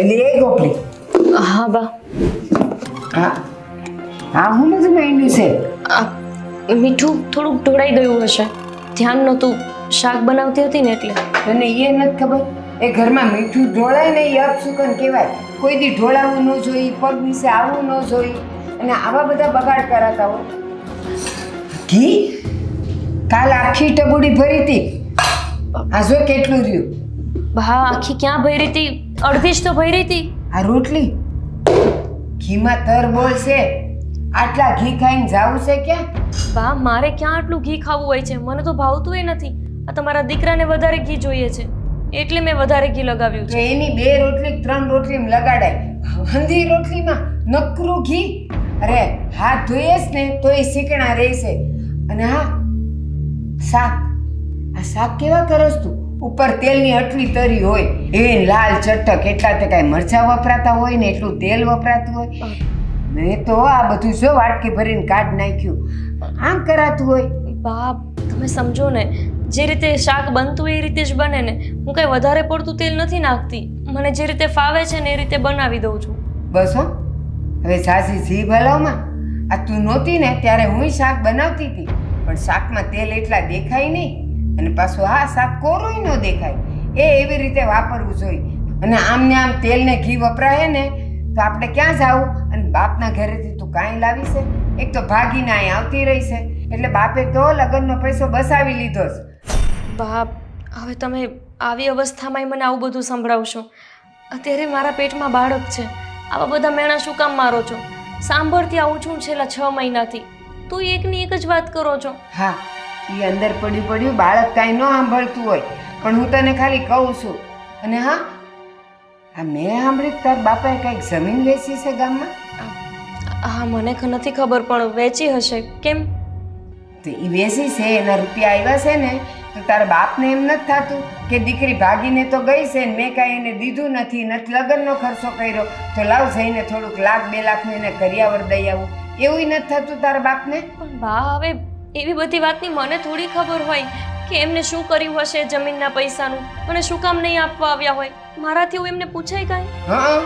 એલી એ ગોપલી. હા બા. હા હા, હું બધું માંડ્યું છે. મીઠું થોડુંક ઢોળાઈ ગયું હશે, ધ્યાન નહોતું. શાક બનાવતી હતી ને એટલે. તને એ નથી ખબર? એ ઘરમાં મીઠું ઢોળાય ને એ અપશુકન કહેવાય. કોઈ દી ઢોળાવું ન જોઈ, પગ નીચે આવવું ન જોઈ, અને આવા બધા બગાડ કરાતા હો. ઘી કાલ આખી ટબુડી ભરી હતી, આ જો કેટલું રહ્યું. બા આખી ક્યાં ભરી હતી? અડધી જ તો ભરી હતી. આ રોટલી ઘીમાં તરબોળ છે. આટલા ઘી ખાઈને જાવું છે ક્યાં? બા મારે ક્યાં આટલું ઘી ખાવું હોય છે? મને તો ભાવતું એ નથી. આ તમારા દીકરાને વધારે ઘી જોઈએ છે એટલે મેં વધારે ઘી લગાવ્યું તો છે. એની 2 રોટલી 3 રોટલીમાં લગાડાય. હંધી રોટલીમાં નકરું ઘી. અરે હાથ ધોઈએસ ને તો એ શીકણા રહેશે. અને હા, શાક, આ શાક કેવા કરસ તું? ઉપર તેલની આટલી તરી હોય, એ લાલ ચટક, એટલા તે કાંઈ મરચાં વપરાતા હોય ને એટલું તેલ વપરાતું હોય. મેં તો આ બધું જો વાટકી ભરીને કાઢ નાખ્યું. આમ કરાતું હોય. બા તમે સમજો ને, જે રીતે શાક બનતું હોય એ રીતે જ બને ને. હું કઈ વધારે પડતું તેલ નથી નાખતી. મને જે રીતે ફાવે છે ને એ રીતે બનાવી દઉં છું. બસ હો, હવે સાસી જીભ હલાવમાં. આ તું નહોતી ને ત્યારે હું શાક બનાવતી હતી, પણ શાકમાં તેલ એટલા દેખાય નહીં. અને પાછું હા, શાક કોરુંય ન દેખાય. એવી રીતે વાપરવું જોઈએ. અને આમ ને આમ તેલ ને ઘી વપરાય ને તો આપણે ક્યાં જાવું? અને બાપના ઘરેથી તું કાંઈ લાવી છે? એક તો ભાગીને અહીં આવતી રહી છે, એટલે બાપે તો લગ્નનો પૈસો બસાવી લીધો છે. બા હવે તમે આવી અવસ્થામાં મને આવું બધું સંભળાવશો? અત્યારે મારા પેટમાં બાળક છે. આવા બધા મેણા શું કામ મારો છો? સાંભળતી આવું છું છેલ્લા 6 મહિનાથી. તું એકની એક જ વાત કરો છો. હા, એ અંદર પડ્યું બાળક કાંઈ ન સાંભળતું હોય, પણ હું તને ખાલી કહું છું. અને હા, આ મેં સાંભળ્યું તાર બાપાએ કંઈક જમીન વેચી છે ગામમાં. હા મને નથી ખબર, પણ વેચી હશે. કેમ? તો એ વેચી છે, એના રૂપિયા આવ્યા છે ને, તો તારા બાપને એમ નથી થતું કે દીકરી ભાગીને તો ગઈ છે ને મેં કાંઈ એને દીધું નથી, લગ્નનો ખર્ચો કર્યો, તો લાવ જઈને થોડુંક 1,00,000 2 લાખનું એને કરિયાવર દઈ આવું? એવું નથી થતું તારા બાપને? પણ બા હવે એવી બધી વાતની મને થોડી ખબર હોય કે એમને શું કર્યું હશે જમીનના પૈસાનું. મને શું કામ નહીં આપવા આવ્યા હોય? મારાથી હું એમને પૂછાય કાંઈ? હા,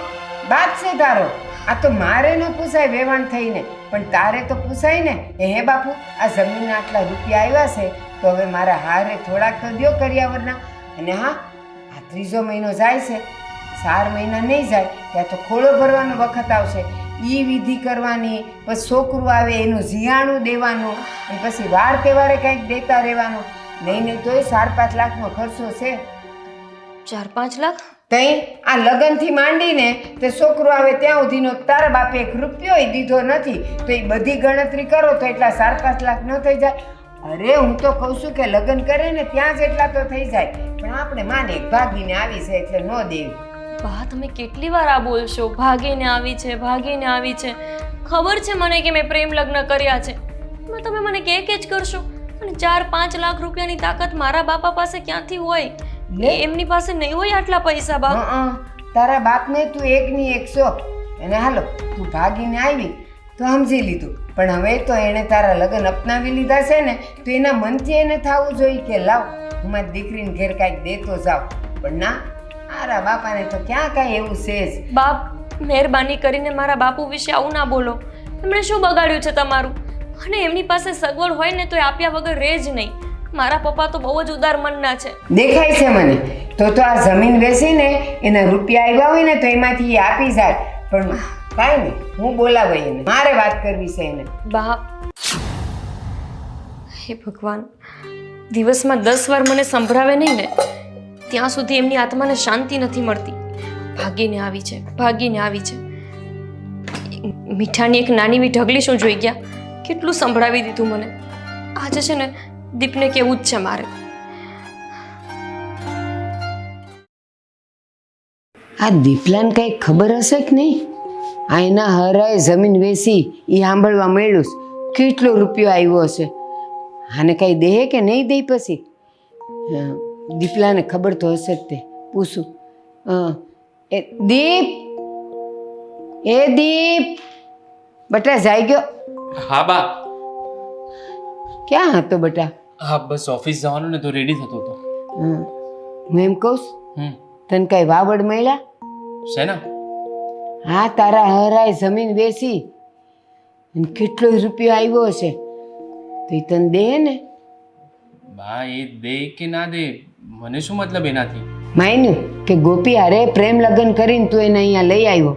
બાપ છે તારો. આ તો મારે ન પૂછાય વેવાણ થઈને, પણ તારે તો પૂછાય ને. હે બાપુ, આ જમીનના આટલા રૂપિયા આવ્યા છે, તો હવે મારા હારે થોડાક તો દ્યો કરિયાવરના. અને હા, આ 3જો મહિનો જાય છે, 4 મહિના નહીં જાય ત્યાં તો ખોળો ભરવાનો વખત આવશે. એ વિધિ કરવાની, પછી છોકરું આવે એનું જીયાણું દેવાનું, અને પછી વાર તહેવારે કંઈક દેતા રહેવાનું. નહીં તોય 4-5 લાખનો ખર્ચો છે. 4-5 લાખ? તઈ આ લગ્નથી માંડીને તે છોકરો આવે ત્યાં સુધીનો તારા બાપે 1 રૂપિયો દીધો નથી. તો એ બધી ગણતરી કરો તો એટલા 4-5 લાખ ન થઈ જાય? અરે હું તો કહું છું કે લગ્ન કરે ને ત્યાં જ એટલા તો થઈ જાય, પણ આપણે માને ભાગીને આવી છે એટલે ન દેવી. બા તમે કેટલી વાર આ બોલશો? ભાગીને આવી છે, ભાગીને આવી છે. ખબર છે મને કે મેં પ્રેમ લગ્ન કર્યા છે, પણ તમે મને કે જ કરશો. અને 4-5 લાખ રૂપિયાની તાકાત મારા બાપા પાસે ક્યાંથી હોય? એમની પાસે નહીં હોય આટલા પૈસા. બા તારા બાપને તું એકની 100. અને હાલો તું ભાગીને આવી તો સમજી લીધું, પણ હવે તો એણે તારા લગ્ન અપનાવી લીધા છે ને, તો એના મનથી એને થવું જોઈએ કે લાવ હું મારી દીકરીને ઘેર કાંઈક દેતો જાઉં. પણ ના, મારા બાપાને તો ક્યાં કાંઈ એવું છે જ. બાપ મહેરબાની કરીને મારા બાપુ વિશે આવું ના બોલો. એમણે શું બગાડ્યું છે તમારું? અને એમની પાસે સગવડ હોય ને તો એ આપ્યા વગર રહે જ નહીં. મારા પપ્પા તો બહુ જ ઉદાર મનના છે. દેખાય છે મને. તો આ જમીન વેચીને એના રૂપિયા આવ્યા હોય ને તો એમાંથી એ આપી જાય. પણ કાંઈ નહીં, હું બોલાવું એને, મારે વાત કરવી છે એને. બા હે ભગવાન, દિવસમાં 10 વાર મને સંભળાવે નહીં ને ત્યાં સુધી એમની આત્માને શાંતિ નથી મળતી. ભાગીને આવી છે, ભાગીને આવી છે. મીઠાની એક નાની વી ઢગલી શું જોઈ ગયા? કેટલું સંભળાવી દીધું મને. આજે છે ને દીપને કેવું જ છે મારે. આ દીપલાને કંઈ ખબર હશે કે નહીં? આ એના હરાએ જમીન વેચી એ સાંભળવા મળ્યું છે. કેટલો રૂપિયો આવ્યો હશે? આને કંઈ દે કે નહીં દે? પછી દીપલાને ખબર તો હશે જ. તે પૂછું. એ દીપ, એ દીપ બટા જાય ગયો? હા બા. ક્યાં હતો બટા? હા બસ ઓફિસ જવાનું ને તો રેડી થતો હતો. હું એમ કહું છું, તને કઈ વાવડ મળ્યા? શેના? હા, તારા હરાય જમીન વેચી અને કેટલો રૂપિયો આવ્યો હશે તો એ તને દે ને. બા એ દે કે ના દે મને શું મતલબ એનાથી? માન્યું કે ગોપી હારે પ્રેમ લગ્ન કરીને તું એને અહીંયા લઈ આવ્યો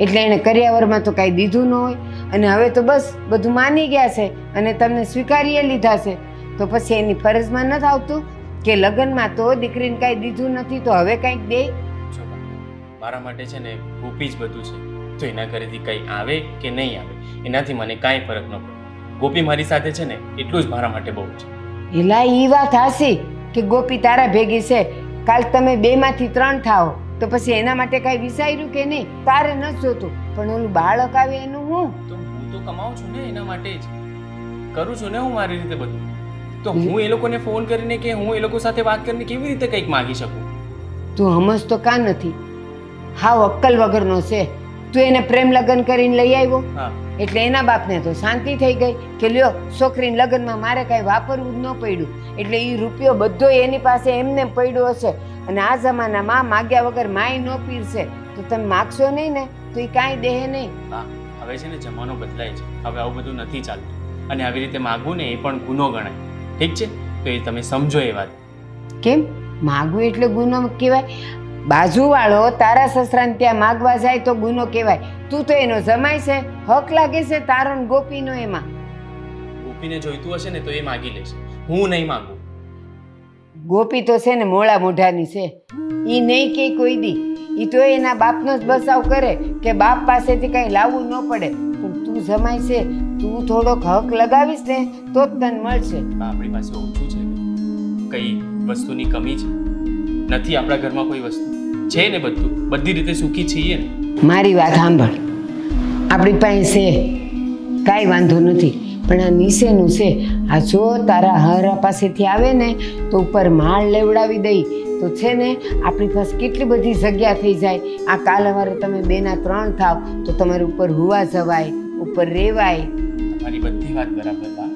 એટલે એણે કર્યાવરમાં તો કાંઈ દીધું ન હોય અને હવે તો બસ બધું માની ગયા છે અને તમને સ્વીકારીએ લીધા છે તો પછી એની ફરજમાં નથી આવતું કે લગ્નમાં તો દીકરીને કાંઈ દીધું નથી તો હવે કાંઈક દે. જો બા, મારા માટે છે ને ગોપી જ બધું છે. તો એના ઘરેથી કંઈ આવે કે નહીં આવે એનાથી મને કાંઈ ફરક ન પડે. ગોપી મારી સાથે છે ને એટલું જ મારા માટે બહુ છે. એલા ઈ વાત હાસી કે ગોપી તારા ભેગી છે. કાલ તમે 2 માંથી 3 થાઓ તો પછી એના માટે કાંઈ વિચાર્યું કે નહીં? તારે નથી જોતું પણ ઓલું બાળક આવે એનું હું? તો હું તો કમાઉં છું ને એના માટે જ કરું છું ને હું મારી રીતે બધું. તો હું એ લોકોને ફોન કરીને કે હું એ લોકો સાથે વાત કરીને કેવી રીતે કંઈક માગી શકું? તું સમજતો કાં નથી? હાવ અક્કલ વગરનો છે. તું એને પ્રેમ લગ્ન કરીને લઈ આવ્યો હા, એટલે એના બાપને તો શાંતિ થઈ ગઈ કે લ્યો છોકરીને લગ્નમાં મારે કાંઈ વાપરવું જ ન પડ્યું એટલે એ રૂપિયો બધો એની પાસે એમને પડ્યો હશે અને આ જમાનામાં માગ્યા વગર માય ન પીરશે તો તમે માગશો નહીં ને તો એ કાંઈ દેહે નહીં. હા, હવે છે ને જમાનો બદલાય છે. હવે આવું બધું નથી ચાલતું અને આવી રીતે માગવું ને એ પણ ગુનો ગણાય. ઠીક છે, તો એ તમે સમજો એ વાત. કેમ માગવું એટલે ગુનો કહેવાય? બાજુવાળો તારા સસરાને ત્યાં માગવા જાય તો ગુનો કહેવાય. તું તો એનો જમાય છે, હક લાગે છે તારો ને ગોપીનો એમાં. ગોપીને જોઈતું હશે ને તો એ માગી લેશે, હું નહીં માગું. ગોપી તો છે ને મોળા મોઢાની છે. ઈ નહીં કે કોઈ દી ઈ તો એના બાપનો જ બચાવ કરે કે બાપ પાસેથી કંઈ લાવવું ન પડે. પણ તું જમાય છે, તું થોડોક હક લગાવીશ ને તો જ તને મળશે. આપણી પાસે ઓછું છે કઈ વસ્તુની કમી છે? નથી આપણા ઘરમાં કોઈ વસ્તુ છે ને બધું બધી રીતે સુખી છીએ ને. મારી વાત સાંભળ, આપણી પાસે છે કાંઈ વાંધો નથી પણ આ નીચેનું છે. આ જો તારા હરા પાસેથી આવે ને તો ઉપર માળ લેવડાવી દઈ તો છે ને આપણી પાસે કેટલી બધી જગ્યા થઈ જાય. આ કાલ સવારે તમે 2 ના 3 થાવ તો તમારે ઉપર હુવા જવાય, ઉપર રેવાય. તમારી બધી વાત બરાબર બા,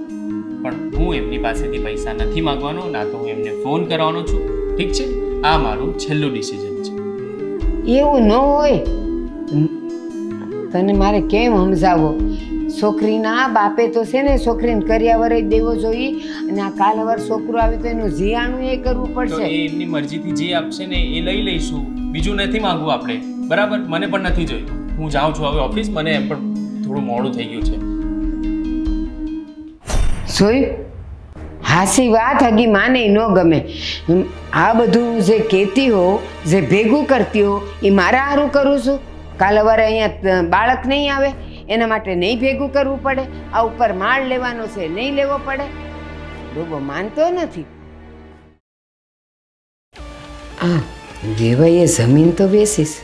પણ હું એમની પાસેથી પૈસા નથી માંગવાનો, ના તો હું એમને ફોન કરવાનો છું. ઠીક છે, આ મારું છેલ્લું ડિસિઝન છે. એવું ન હોય. તને મારે કેમ સમજાવો? છોકરીના બાપે તો છે ને છોકરીને કર્યાવર જ દેવો જોઈએ અને આ કાલ સવાર છોકરો આવે તો એનું જીયાણું એ કરવું તો પડશે. એ એમની મરજીથી જે આપશે ને એ લઈ લઈશું. બીજું નથી માંગવું આપણે, બરાબર? મને પણ નથી જોયું. હું જાઉં છું હવે ઓફિસ, મને એમ પણ થોડું મોડું થઈ ગયું છે. જોયું? હાસી વાત હગી માને ન ગમે. આ બધું જે કહેતી હો, જે ભેગું કરતી હો એ મારા હારું કરું છું. કાલ સવારે અહીંયા બાળક નહીં આવે એના માટે નહીં ભેગું કરવું પડે. આ ઉપર માળ લેવાનો છે, નહીં લેવો પડે. ડોબો માનતો નથી. આ વેવાઈએ જમીન તો બેસીશ,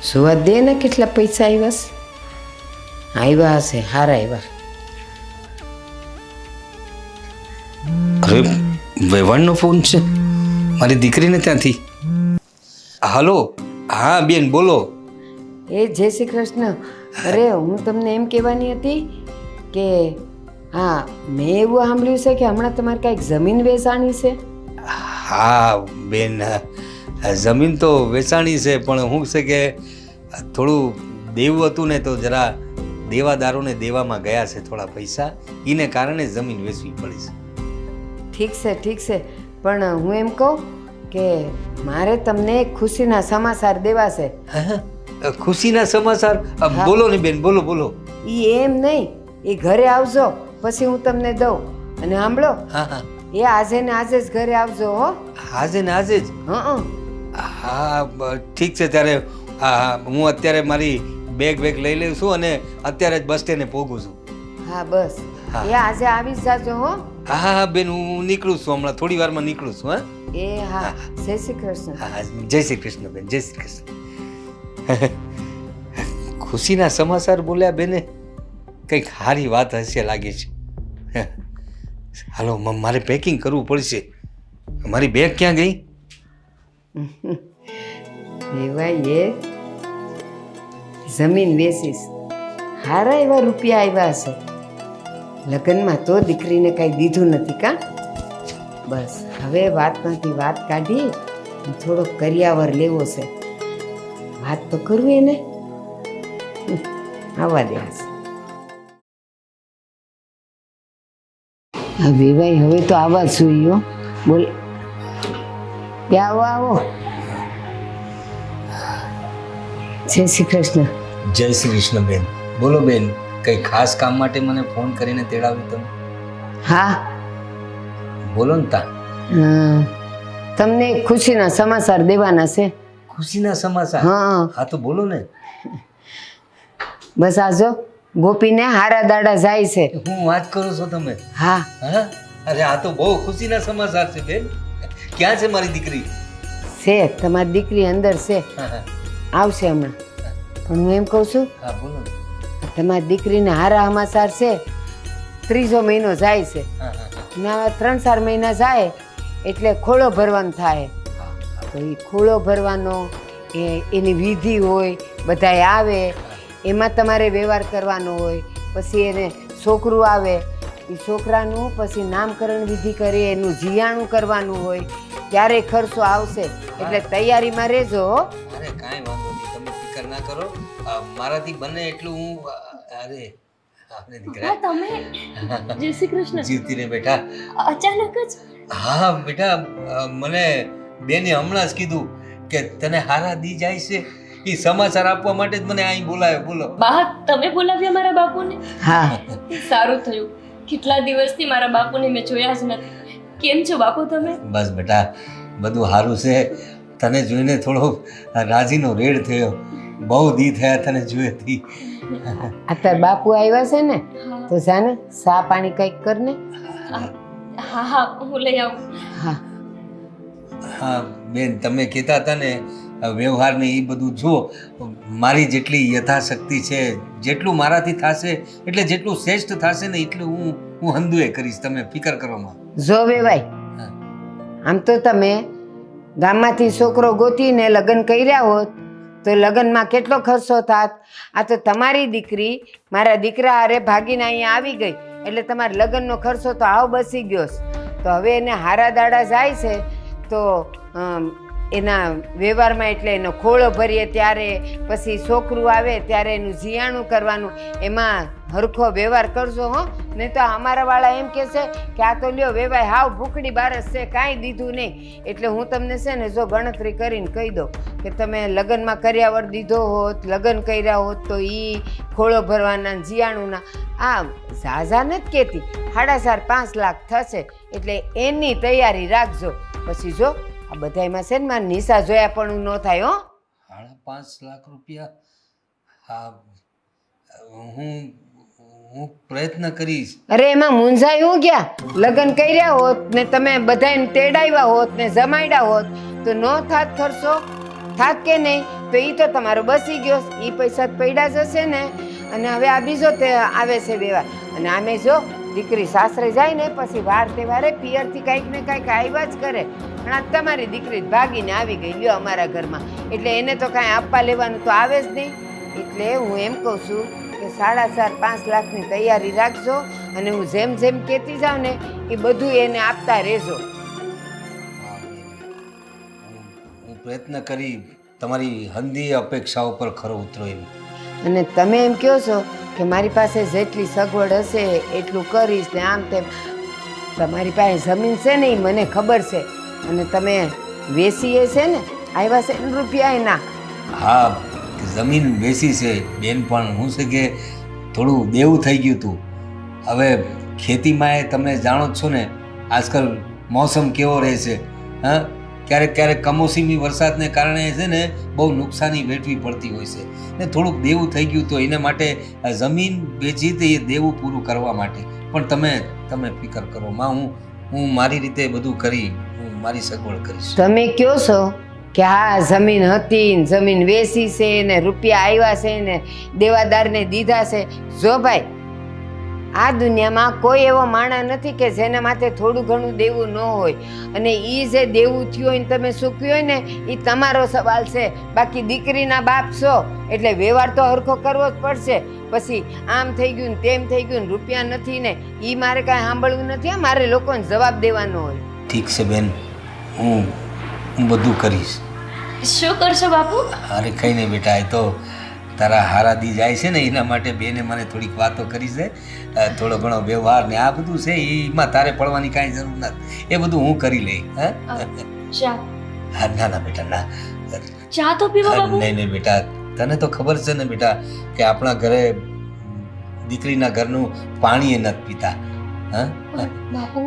જોવા દે ને કેટલા પૈસા આવ્યા હશે. હારા આવ્યા. અરે વેવાણનો ફોન છે મારી દીકરીને ત્યાંથી. હલો, હા બેન બોલો. એ જય શ્રી કૃષ્ણ. અરે હું તમને એમ કહેવાની હતી કે હા મેં એવું સાંભળ્યું છે કે હમણાં તમારે કાંઈક જમીન વેચાણી છે. હા બેન, જમીન તો વેચાણી છે પણ શું છે કે થોડું દેવું હતું ને તો જરા દેવાદારોને દેવામાં ગયા છે થોડા પૈસા, એને કારણે જમીન વેચવી પડી છે. ઠીક છે પણ હું એમ કહું કે મારે તમને એક ખુશીના સમાચાર દેવા છે. ખુશીના સમાચાર? બોલો ને બેન, બોલો બોલો. એ એમ નહીં, એ ઘરે આવજો પછી હું તમને દઉં. અને સાંભળો, હા હા, એ આજે ને આજે જ ઘરે આવજો હો. આજે ને આજે જ? હા ઠીક છે. ત્યારે હા હું અત્યારે મારી બેગ લઈ લઉં છું અને અત્યારે જ બસ સ્ટેન્ડે પહોંચું છું. હા બસ, એ આજે આવી જ જાજો હો. હા હા બેન, હું નીકળું છું હમણાં, થોડી વારમાં નીકળું છું. હા એ હા, જય શ્રી કૃષ્ણ. હા, જય શ્રી કૃષ્ણ બેન, જય શ્રી કૃષ્ણ. ખુશીના સમાચાર બોલ્યા બેને, કંઈક સારી વાત હશે લાગે છે. હાલો મારે પેકિંગ કરવું પડશે. મારી બેગ ક્યાં ગઈ? એવા એ જમીન વેચીશ, હારા એવા રૂપિયા આવ્યા હશે. લગ્નમાં તો દીકરીને કાંઈ દીધું નથી કાં? બસ હવે વાતમાંથી વાત કાઢી થોડોક કર્યાવર લેવો છે. વાત તો કરવી એને. આવવા દે વિવાઈ હવે તો આવા જ જોઈએ હો. બોલ આવો આવો. જય શ્રી કૃષ્ણ. જય શ્રી કૃષ્ણ બેન. બોલો બેન, કઈ ખાસ કામ માટે મને ફોન કરીને તેડાવ્યું તમે? હા બોલો ને તા. તમને ખુશીના સમાચાર દેવાના છે. ખુશીના સમાચાર? હા હા તો બોલો ને. બસ આજો ગોપીને હારા દાડા જાય છે. હું વાત કરો છો તમે? હા હા, અરે આ તો બહુ ખુશીના સમાચાર છે બેન. ક્યાં છે મારી દીકરી? છે તમારી દીકરી અંદર છે, હા હા આવશે હમણાં. પણ હું એમ કહું છું, હા બોલો ને. તમારી દીકરીને હારા સમાચાર છે. 3જો મહિનો જાય છે હા હા હા. ને હવે 3-4 મહિના જાય એટલે ખોળો ભરવાનો થાય. તો એ ખોળો ભરવાનો એની વિધિ હોય, બધાય આવે, એમાં તમારે વ્યવહાર કરવાનો હોય. પછી એને છોકરું આવે, એ છોકરાનું પછી નામકરણ વિધિ કરી, એનું જીયાણું કરવાનું હોય, ત્યારે ખર્ચો આવશે. એટલે તૈયારીમાં રહેજો હો. અરે કાંઈ વાંધો નહીં, તમે ફિકર ના કરો. મારાથી બને એટલું હું અરે આપણે દીકરા તમે જય શ્રી કૃષ્ણ. જીવતી રે બેટા. અચાનક જ? હા બેટા, મને બેને હમણાં જ કીધું કે તને હારા દી જાય છે. એ સમાચાર આપવા માટે જ મને અહીં બોલાવ્યો. બોલો બા, તમે બોલાવ્યા મારા બાપુને? હા સારું થયું. કેટલા દિવસથી મારા બાપુને મેં જોયા જ નથી. કેમ છો બાપુ તમે? બસ બેટા, બધું સારું છે. તને જોઈને થોડો રાજીનો રેડ થયો. બહુ દી થયા તને જોયેથી. અત્યારે બાપુ આવ્યા છે ને, તો જાને ચા પાણી કંઈક કર ને. હા હા, હું લઈ આવું. હા હા બેન, તમે કહેતા હતા ને વ્યવહારને એ બધું જુઓ. મારી જેટલી યથાશક્તિ છે, જેટલું મારાથી થશે, એટલે જેટલું શ્રેષ્ઠ થશે ને એટલું હું હંધુએ કરીશ. તમે ફિકર કરો માં. જો વેવાઈ, હા આમ તો તમે ગામમાંથી છોકરો ગોતીને લગ્ન કર્યા હોત તો લગ્નમાં કેટલો ખર્ચો થાત. આ તો તમારી દીકરી મારા દીકરા હારે ભાગીને અહીંયા આવી ગઈ એટલે તમારા લગ્નનો ખર્ચો તો આવ બસી ગયો છે. તો હવે એને હારા દાડા જાય છે તો એના વ્યવહારમાં એટલે એનો ખોળો ભરીએ ત્યારે, પછી છોકરું આવે ત્યારે એનું જીયાણું કરવાનું, એમાં હરખો વ્યવહાર કરજો હો. નહીં તો અમારા વાળા એમ કહે છે કે આ તો લ્યો વેવાય હાવ ભૂખડી બારસ છે, કાંઈ દીધું નહીં. એટલે હું તમને છે ને જો ગણતરી કરીને કહી દઉં કે તમે લગ્નમાં કર્યાવર દીધો હોત, લગ્ન કર્યા હોત તો એ ખોળો ભરવાના જીયાણુંના આ ઝાઝા નથી કહેતી, 4.5 લાખ થશે. એટલે એની તૈયારી રાખજો. પછી જો આ બધામાં છે ને મારે નિશા જોયા પણ ન થાય હો. 5.5 લાખ રૂપિયા? હા, હું પ્રયત્ન કરીશ. અરે એમાં મૂંઝાય હું ગયા? લગ્ન કર્યા હોત ને તમે બધાને તેડાવ્યા હોત ને જમાડ્યા હોત તો નો થાત ખર્ચો? થાત કે નહીં? તો એ તો તમારો બસી ગયો. એ પૈસા પડ્યા જશે ને. અને હવે આ બીજો તે આવે છે વ્યવહાર. અને આમે જો દીકરી સાસરે જાય ને પછી વાર તહેવારે પિયરથી કાંઈક ને કાંઈક આવ્યા જ કરે. પણ આ તમારી દીકરી ભાગીને આવી ગઈ લ્યો અમારા ઘરમાં, એટલે એને તો કાંઈ આપવા લેવાનું તો આવે જ નહીં. એટલે હું એમ કહું છું કે 4.5 લાખની તૈયારી રાખજો. અને હું જેમ જેમ કહેતી જાઉં ને એ બધું એને આપતા રહેજો. હું પ્રયત્ન કરી તમારી હંધી અપેક્ષાઓ પર ખરો ઉતરો એમ. અને તમે એમ કહો છો કે મારી પાસે જેટલી સગવડ હશે એટલું કરીશ ને આમ તેમ. તમારી પાસે જમીન છે ને એ મને ખબર છે. અને તમે વેચીએ છે ને, આવ્યા છે ને રૂપિયા એના? હા, જમીન બેસી છે બેન, પણ હું છે કે થોડું દેવું થઈ ગયું હતું. હવે ખેતીમાં એ તમે જાણો જ છો ને આજકાલ મોસમ કેવો રહે છે. હા, ક્યારેક ક્યારેક કમોસમી વરસાદને કારણે છે ને બહુ નુકસાની વેઠવી પડતી હોય છે. ને થોડુંક દેવું થઈ ગયું તો એને માટે જમીન વેચી તો એ દેવું પૂરું કરવા માટે. પણ તમે ફિકર કરો માં, હું મારી રીતે બધું કરી, હું મારી સગવડ કરીશ. તમે કહો છો કે હા જમીન હતી ને જમીન વેચી છે ને રૂપિયા આવ્યા છે ને દેવાદારને દીધા છે. જો ભાઈ, આ દુનિયામાં કોઈ એવો માણસ નથી કે જેના માથે થોડું ઘણું દેવું ન હોય. અને એ જે દેવું થયું હોય ને તમે સુખ્યું હોય ને એ તમારો સવાલ છે. બાકી દીકરીના બાપ છો એટલે વ્યવહાર તો હરખો કરવો જ પડશે. પછી આમ થઈ ગયું ને તેમ થઈ ગયું ને રૂપિયા નથી ને એ મારે કાંઈ સાંભળવું નથી. મારે લોકોને જવાબ દેવાનો હોય. ઠીક છે બેન, હું બધું કરીશ. શું કરશો બાપુ? અરે કંઈ નહીં બેટા, એ તો તારા હારાદી જાય છે ને એના માટે બેને મને થોડીક વાતો કરી છે, થોડો ઘણો વ્યવહાર ને આ બધું છે, એમાં તારે પડવાની કાંઈ જરૂર નથી, એ બધું હું કરી લઈ. ચા હા ના ના બેટા ના, ચા તો પીવો બાપુ. નહીં નહીં બેટા, તને તો ખબર છે ને બેટા કે આપણા ઘરે દીકરીના ઘરનું પાણી એ નથી પીતા. હા બાપુ,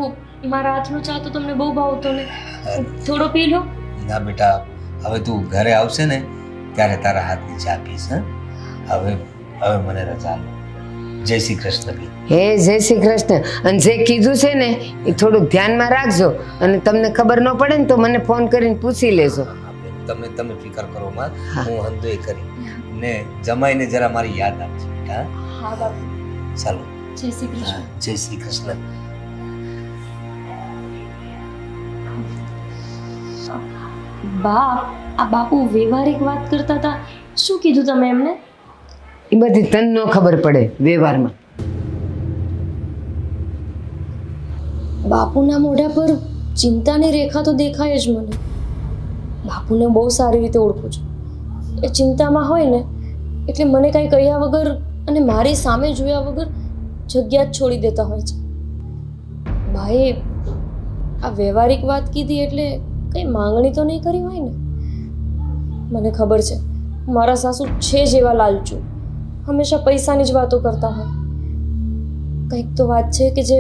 મારા હાથનો ચા તો તમને બહુ ભાવતો ને, થોડો પી લો. ના બેટા, હવે તું ઘરે આવશે ને ત્યારે તારા હાથની ચા પીશ. હવે હવે મને રજા આપ. જય શ્રી કૃષ્ણ બી. હે જય શ્રી કૃષ્ણ. અને જે કીધું છે ને એ થોડુંક ધ્યાનમાં રાખજો, અને તમને ખબર ન પડે ને તો મને ફોન કરીને પૂછી લેજો. તમે ફિકર કરો માં, હું હંધોય કરી ને જમાઈને જરા મારી યાદ આપજો બેટા. હા બાપુ. ચાલો, જય શ્રી કૃષ્ણ. જય શ્રી કૃષ્ણ. બા, આ બાપુ વ્યવહારિક વાત કરતા હતા, શું કીધું તમે એમને? એ બધી તને ન ખબર પડે વ્યવહારમાં. બાપુના મોઢા પર ચિંતાની રેખા તો દેખાય જ મને. બાપુને બહુ સારી રીતે ઓળખું છું. એ ચિંતામાં હોય ને એટલે મને કાંઈ કહ્યા વગર અને મારી સામે જોયા વગર જગ્યા જ છોડી દેતા હોય છે. ભાઈ આ વ્યવહારિક વાત કીધી એટલે કંઈ માંગણી તો નહીં કરી હોય ને? મને ખબર છે મારા સાસુ છે જ એવા લાલચુ, હંમેશા પૈસાની જ વાતો કરતા હોય. કંઈક તો વાત છે કે જે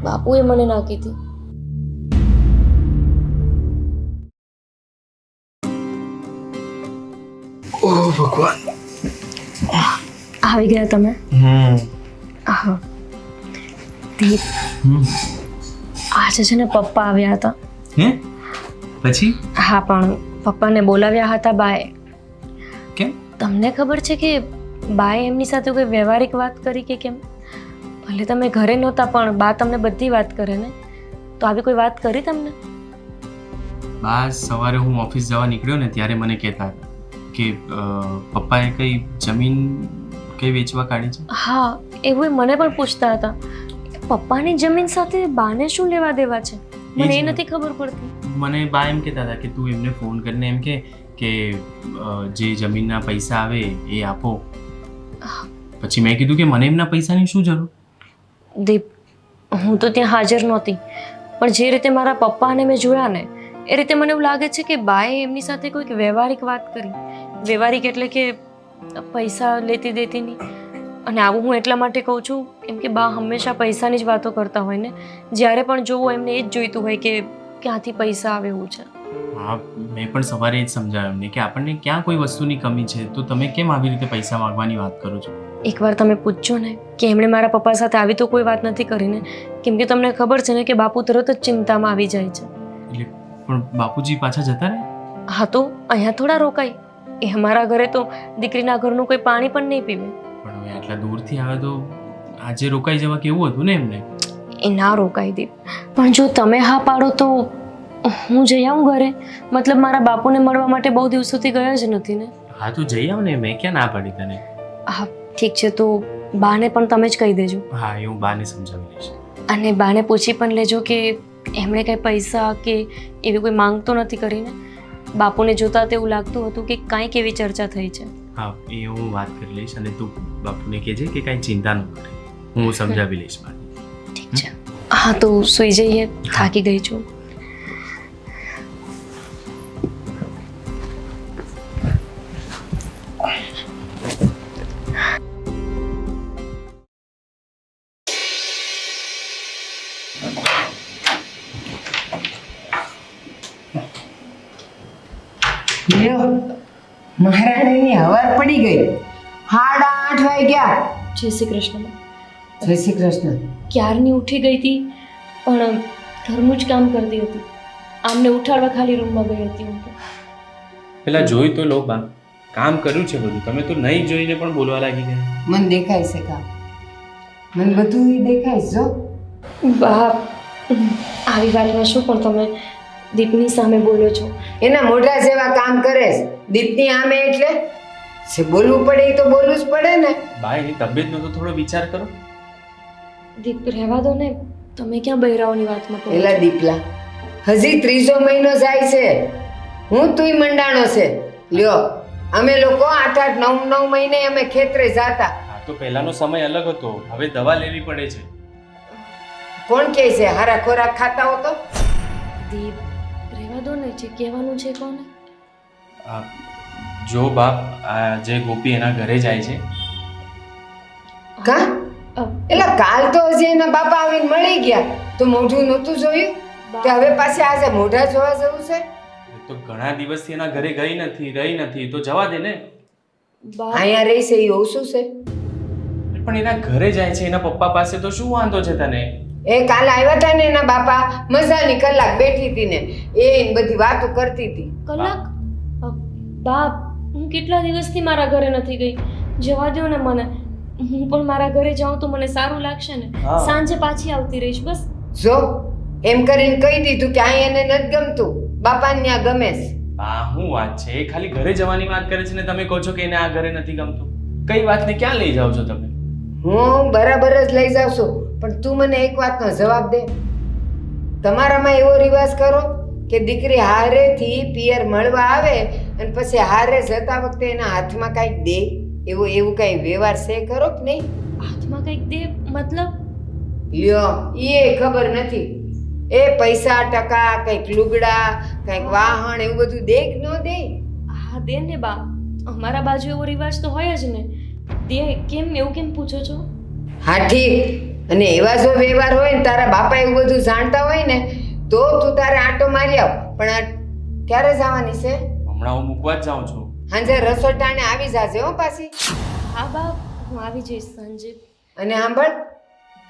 બાપુએ મને ના કીધી. ઓહ ભગવાન, આવી ગયા તમે? હા દીપ, આજે છે ને પપ્પા આવ્યા હતા. હે? પછી? હા, પણ પપ્પાને બોલાવ્યા હતા બાએ. કેમ? તમને ખબર છે કે બાએ એમની સાથે કોઈ વ્યવહારિક વાત કરી કે કેમ? ભલે તમે ઘરે નહોતા પણ બા તમને બધી વાત કરે ને, તો આવી કોઈ વાત કરી તમને? બા સવારે હું ઓફિસ જવા નીકળ્યો ને ત્યારે મને કહેતા હતા કે પપ્પાએ કઈ જમીન કઈ વેચવા કાઢી છે. હા, એવું મને પણ પૂછતા હતા. પપ્પાની જમીન સાથે બાને શું લેવા દેવા છે, મને એ નથી ખબર પડતી. મને બા એમ કહેતા હતા કે તું એમને ફોન કરીને એમ કે જે જમીનના પૈસા આવે એ આપો. પછી મેં કીધું કે મને એમના પૈસાની શું જરૂર? દીપ, હું તો ત્યાં હાજર નહોતી, પણ જે રીતે મારા પપ્પાને મેં જોયા ને એ રીતે મને એવું લાગે છે કે બાએ એમની સાથે કોઈક વ્યવહારિક વાત કરી. વ્યવહારિક એટલે કે પૈસા લેતી દેતીની. અને આવું હું એટલા માટે કહું છું કેમ કે બા હંમેશા પૈસાની જ વાતો કરતા હોય ને, જ્યારે પણ જોવો એમને એ જ જોઈતું હોય કે ક્યાંથી પૈસા આવે એવું છે. હા, મેં પણ સવારે એ જ સમજાવ્યું એમને કે આપણને ક્યાં કોઈ વસ્તુની કમી છે, તો તમે કેમ આવી રીતે પૈસા માંગવાની વાત કરો છો? એકવાર તમે પૂછજો ને કે એમણે મારા પપ્પા સાથે આવી તો કોઈ વાત નથી કરીને, કેમ કે તમને ખબર છે ને કે બાપુ તરત જ ચિંતામાં આવી જાય છે. એટલે પણ બાપુજી પાછા જતા રહે? હા, તો અહીંયા થોડા રોકાય. એ અમારા ઘરે તો દીકરીના ઘરનું કોઈ પાણી પણ નહીં પીવે. પણ હવે આટલા દૂરથી આવે તો આજે રોકાઈ જવા કેવું હતું ને એમને? એ ના રોકાઈ દે, પણ જો તમે હા પાડો તો હું જઈ આવું ઘરે. મતલબ મારા બાપુને મળવા માટે બહુ દિવસોથી ગયા જ નથી ને. હા, તો જઈ આવ ને, મેં ક્યાં ના પાડી તને. હા ઠીક છે, તો બાને પણ તમે જ કહી દેજો. હા, એ હું બાને સમજાવી લઈશ. અને બાને પૂછી પણ લેજો કે એમણે કંઈ પૈસા કે એવી કોઈ માંગ તો નથી કરીને. બાપુને જોતા તેવું લાગતું હતું કે કાંઈક એવી ચર્ચા થઈ છે. હા, એ હું વાત કરી લઈશ અને તું બાપુને કહેજે કે કાંઈ ચિંતા ન કરે, હું સમજાવી લઈશ બાને. ઠીક છે. હા, તો સૂઈ જઈએ, થાકી ગઈ છું. લ્યો, મહારાણીની હવાર પડી ગઈ. 8:30 વાગ્યા. જય શ્રી કૃષ્ણ. જય શ્રી કૃષ્ણ. ક્યારની ઉઠી ગઈ હતી પણ ઘરનું જ કામ કરતી હતી. આમને ઉઠાડવા ખાલી રૂમમાં ગઈ હતી હું તો. પેલા જોઈ તો લો બા, કામ કર્યું છે બધું, તમે તો નહીં જોઈને પણ બોલવા લાગી ગયા. મને દેખાય છે કામ, મને બધું દેખાય છે. જો બા, આવી વાતમાં શું પણ તમે દીપની સામે બોલો છો. એના મોઢા જેવા કામ કરે છે. દીપની આમે એટલે જે બોલવું પડે એ તો બોલવું જ પડે ને. બા, એની તબિયતનો તો થોડો વિચાર કરો. દીપ રહેવા દો ને, તમે ક્યાં બહેરાઓની વાતમાં પડો છો? એલા દીપલા, હજી 3જો મહિનો જાય છે. હું તુંય મંડાણો છે લ્યો. અમે લોકો 8-8 9 મહિને અમે ખેતરે જાતા. આ તો પહેલાનો સમય અલગ હતો, હવે દવા લેવી પડે છે. કોણ કહે છે હારા ખોરાક ખાતા હો તો? દીપ રહેવા દો ને, જે કહેવાનું છે કોને. આ જો બાપ, આ જે ગોપી એના ઘરે જાય છે, કા એટલે કાલ તો હજી એના બાપા આવીને મળી ગયા તો મોઢું નહોતું જોયું, તો હવે પાછી આજે મોઢા જોવા જવું છે? એ તો ઘણા દિવસથી એના ઘરે રહી નથી, તો જવા દે ને. બાપ અહીંયા રહી છે એ ઓછું છે? પણ એના ઘરે જાય છે, એના પપ્પા પાસે, તો શું વાંધો છે તને? એ કાલે આવ્યા હતા ને એના બાપા, મજાની કલાક બેઠી હતી ને એ બધી વાતો કરતી હતી. કલાક? બાપ હું કેટલા દિવસથી મારા ઘરે નથી ગઈ, જવા દો ને મને. હું પણ મારા ઘરે જાઉં તો મને સારું લાગશે ને. હા. સાંજે પાછી આવતી રહીશ બસ. જો એમ કરીને કહી દીધું કે અહીં એને નથી ગમતું, બાપાને ત્યાં ગમે છે. આ શું વાત છે? એ ખાલી ઘરે જવાની વાત કરે છે ને તમે કહો છો કે એને આ ઘરે નથી ગમતું. કઈ વાતને ક્યાં લઈ જાઓ છો તમે? હું બરાબર જ લઈ જાઉં છું, પણ તું મને એક વાતનો જવાબ દે. તમારામાં એવો રિવાજ કરો કે દીકરી હારેથી પિયર મળવા આવે અને પછી હારે જતા વખતે એના હાથમાં કાંઈક દે, એવું કાંઈ વ્યવહાર છે ખરો કે નહીં? હાથમાં કંઈક દે મતલબ? લ્યો એ ખબર નથી. એ પૈસા ટકા, કંઈક લુગડા, કંઈક વાહન, એવું બધું દે કે ન દે? હા દે ને બા, અમારા બાજુ એવો રિવાજ તો હોય જ ને. દે કેમ, એવું કેમ પૂછો છો? હા ઠીક. અને એવા જો વ્યવહાર હોય ને, તારા બાપા એવું બધું જાણતા હોય ને, તો તું તારે આંટો મારી આવ. પણ આ ક્યારે જવાની છે? હમણાં હું મૂકવા જ જાઉં છું. સાંજે રસોટાણે આવી જાજે હો પાછી. હા બા, હું આવી જઈશ સાંજે. અને સાંભળ,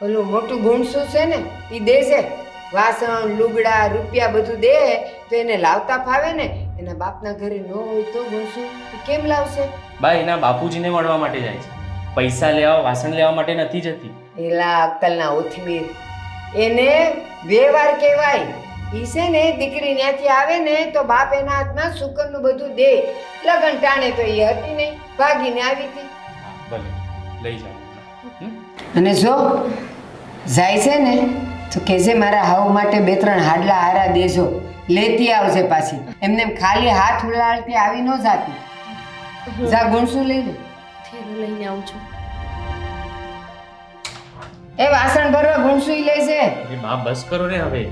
ઓલું મોટું ગુણસું છે ને એ દેશે, વાસણ, લુગડા, રૂપિયા બધું દે તો એને લાવતા ફાવે ને. એના બાપના ઘરે ન હોય તો ગુણસું એ કેમ લાવશે? બા એના બાપુજીને મળવા માટે જાય છે, પૈસા લેવા, વાસણ લેવા માટે નથી જતી. એલા અક્કલના ઓથમીર, એને વ્યવહાર કહેવાય. ઈ છે ને દીકરી ત્યાંથી આવે ને તો બાપ એના હાથમાં સુકનનું બધું દે. લગન ટાણે તો એ હતી નહીં, ભાગીને આવી હતી. હા ભલે, લઈ જાઓ. અને જો જાય છે ને તો કહેજે મારા હાવ માટે 2-3 હાડલા હારા દેજો, લેતી આવજે પાછી. એમને એમ ખાલી હાથ ઉલાળતી આવી ન જાતી. જા ગુણસું લઈ લે. થેલો લઈને આવું છું. એ વાસણ ભરવા ગુણસું લેજે. એ બા બસ કરો ને હવે.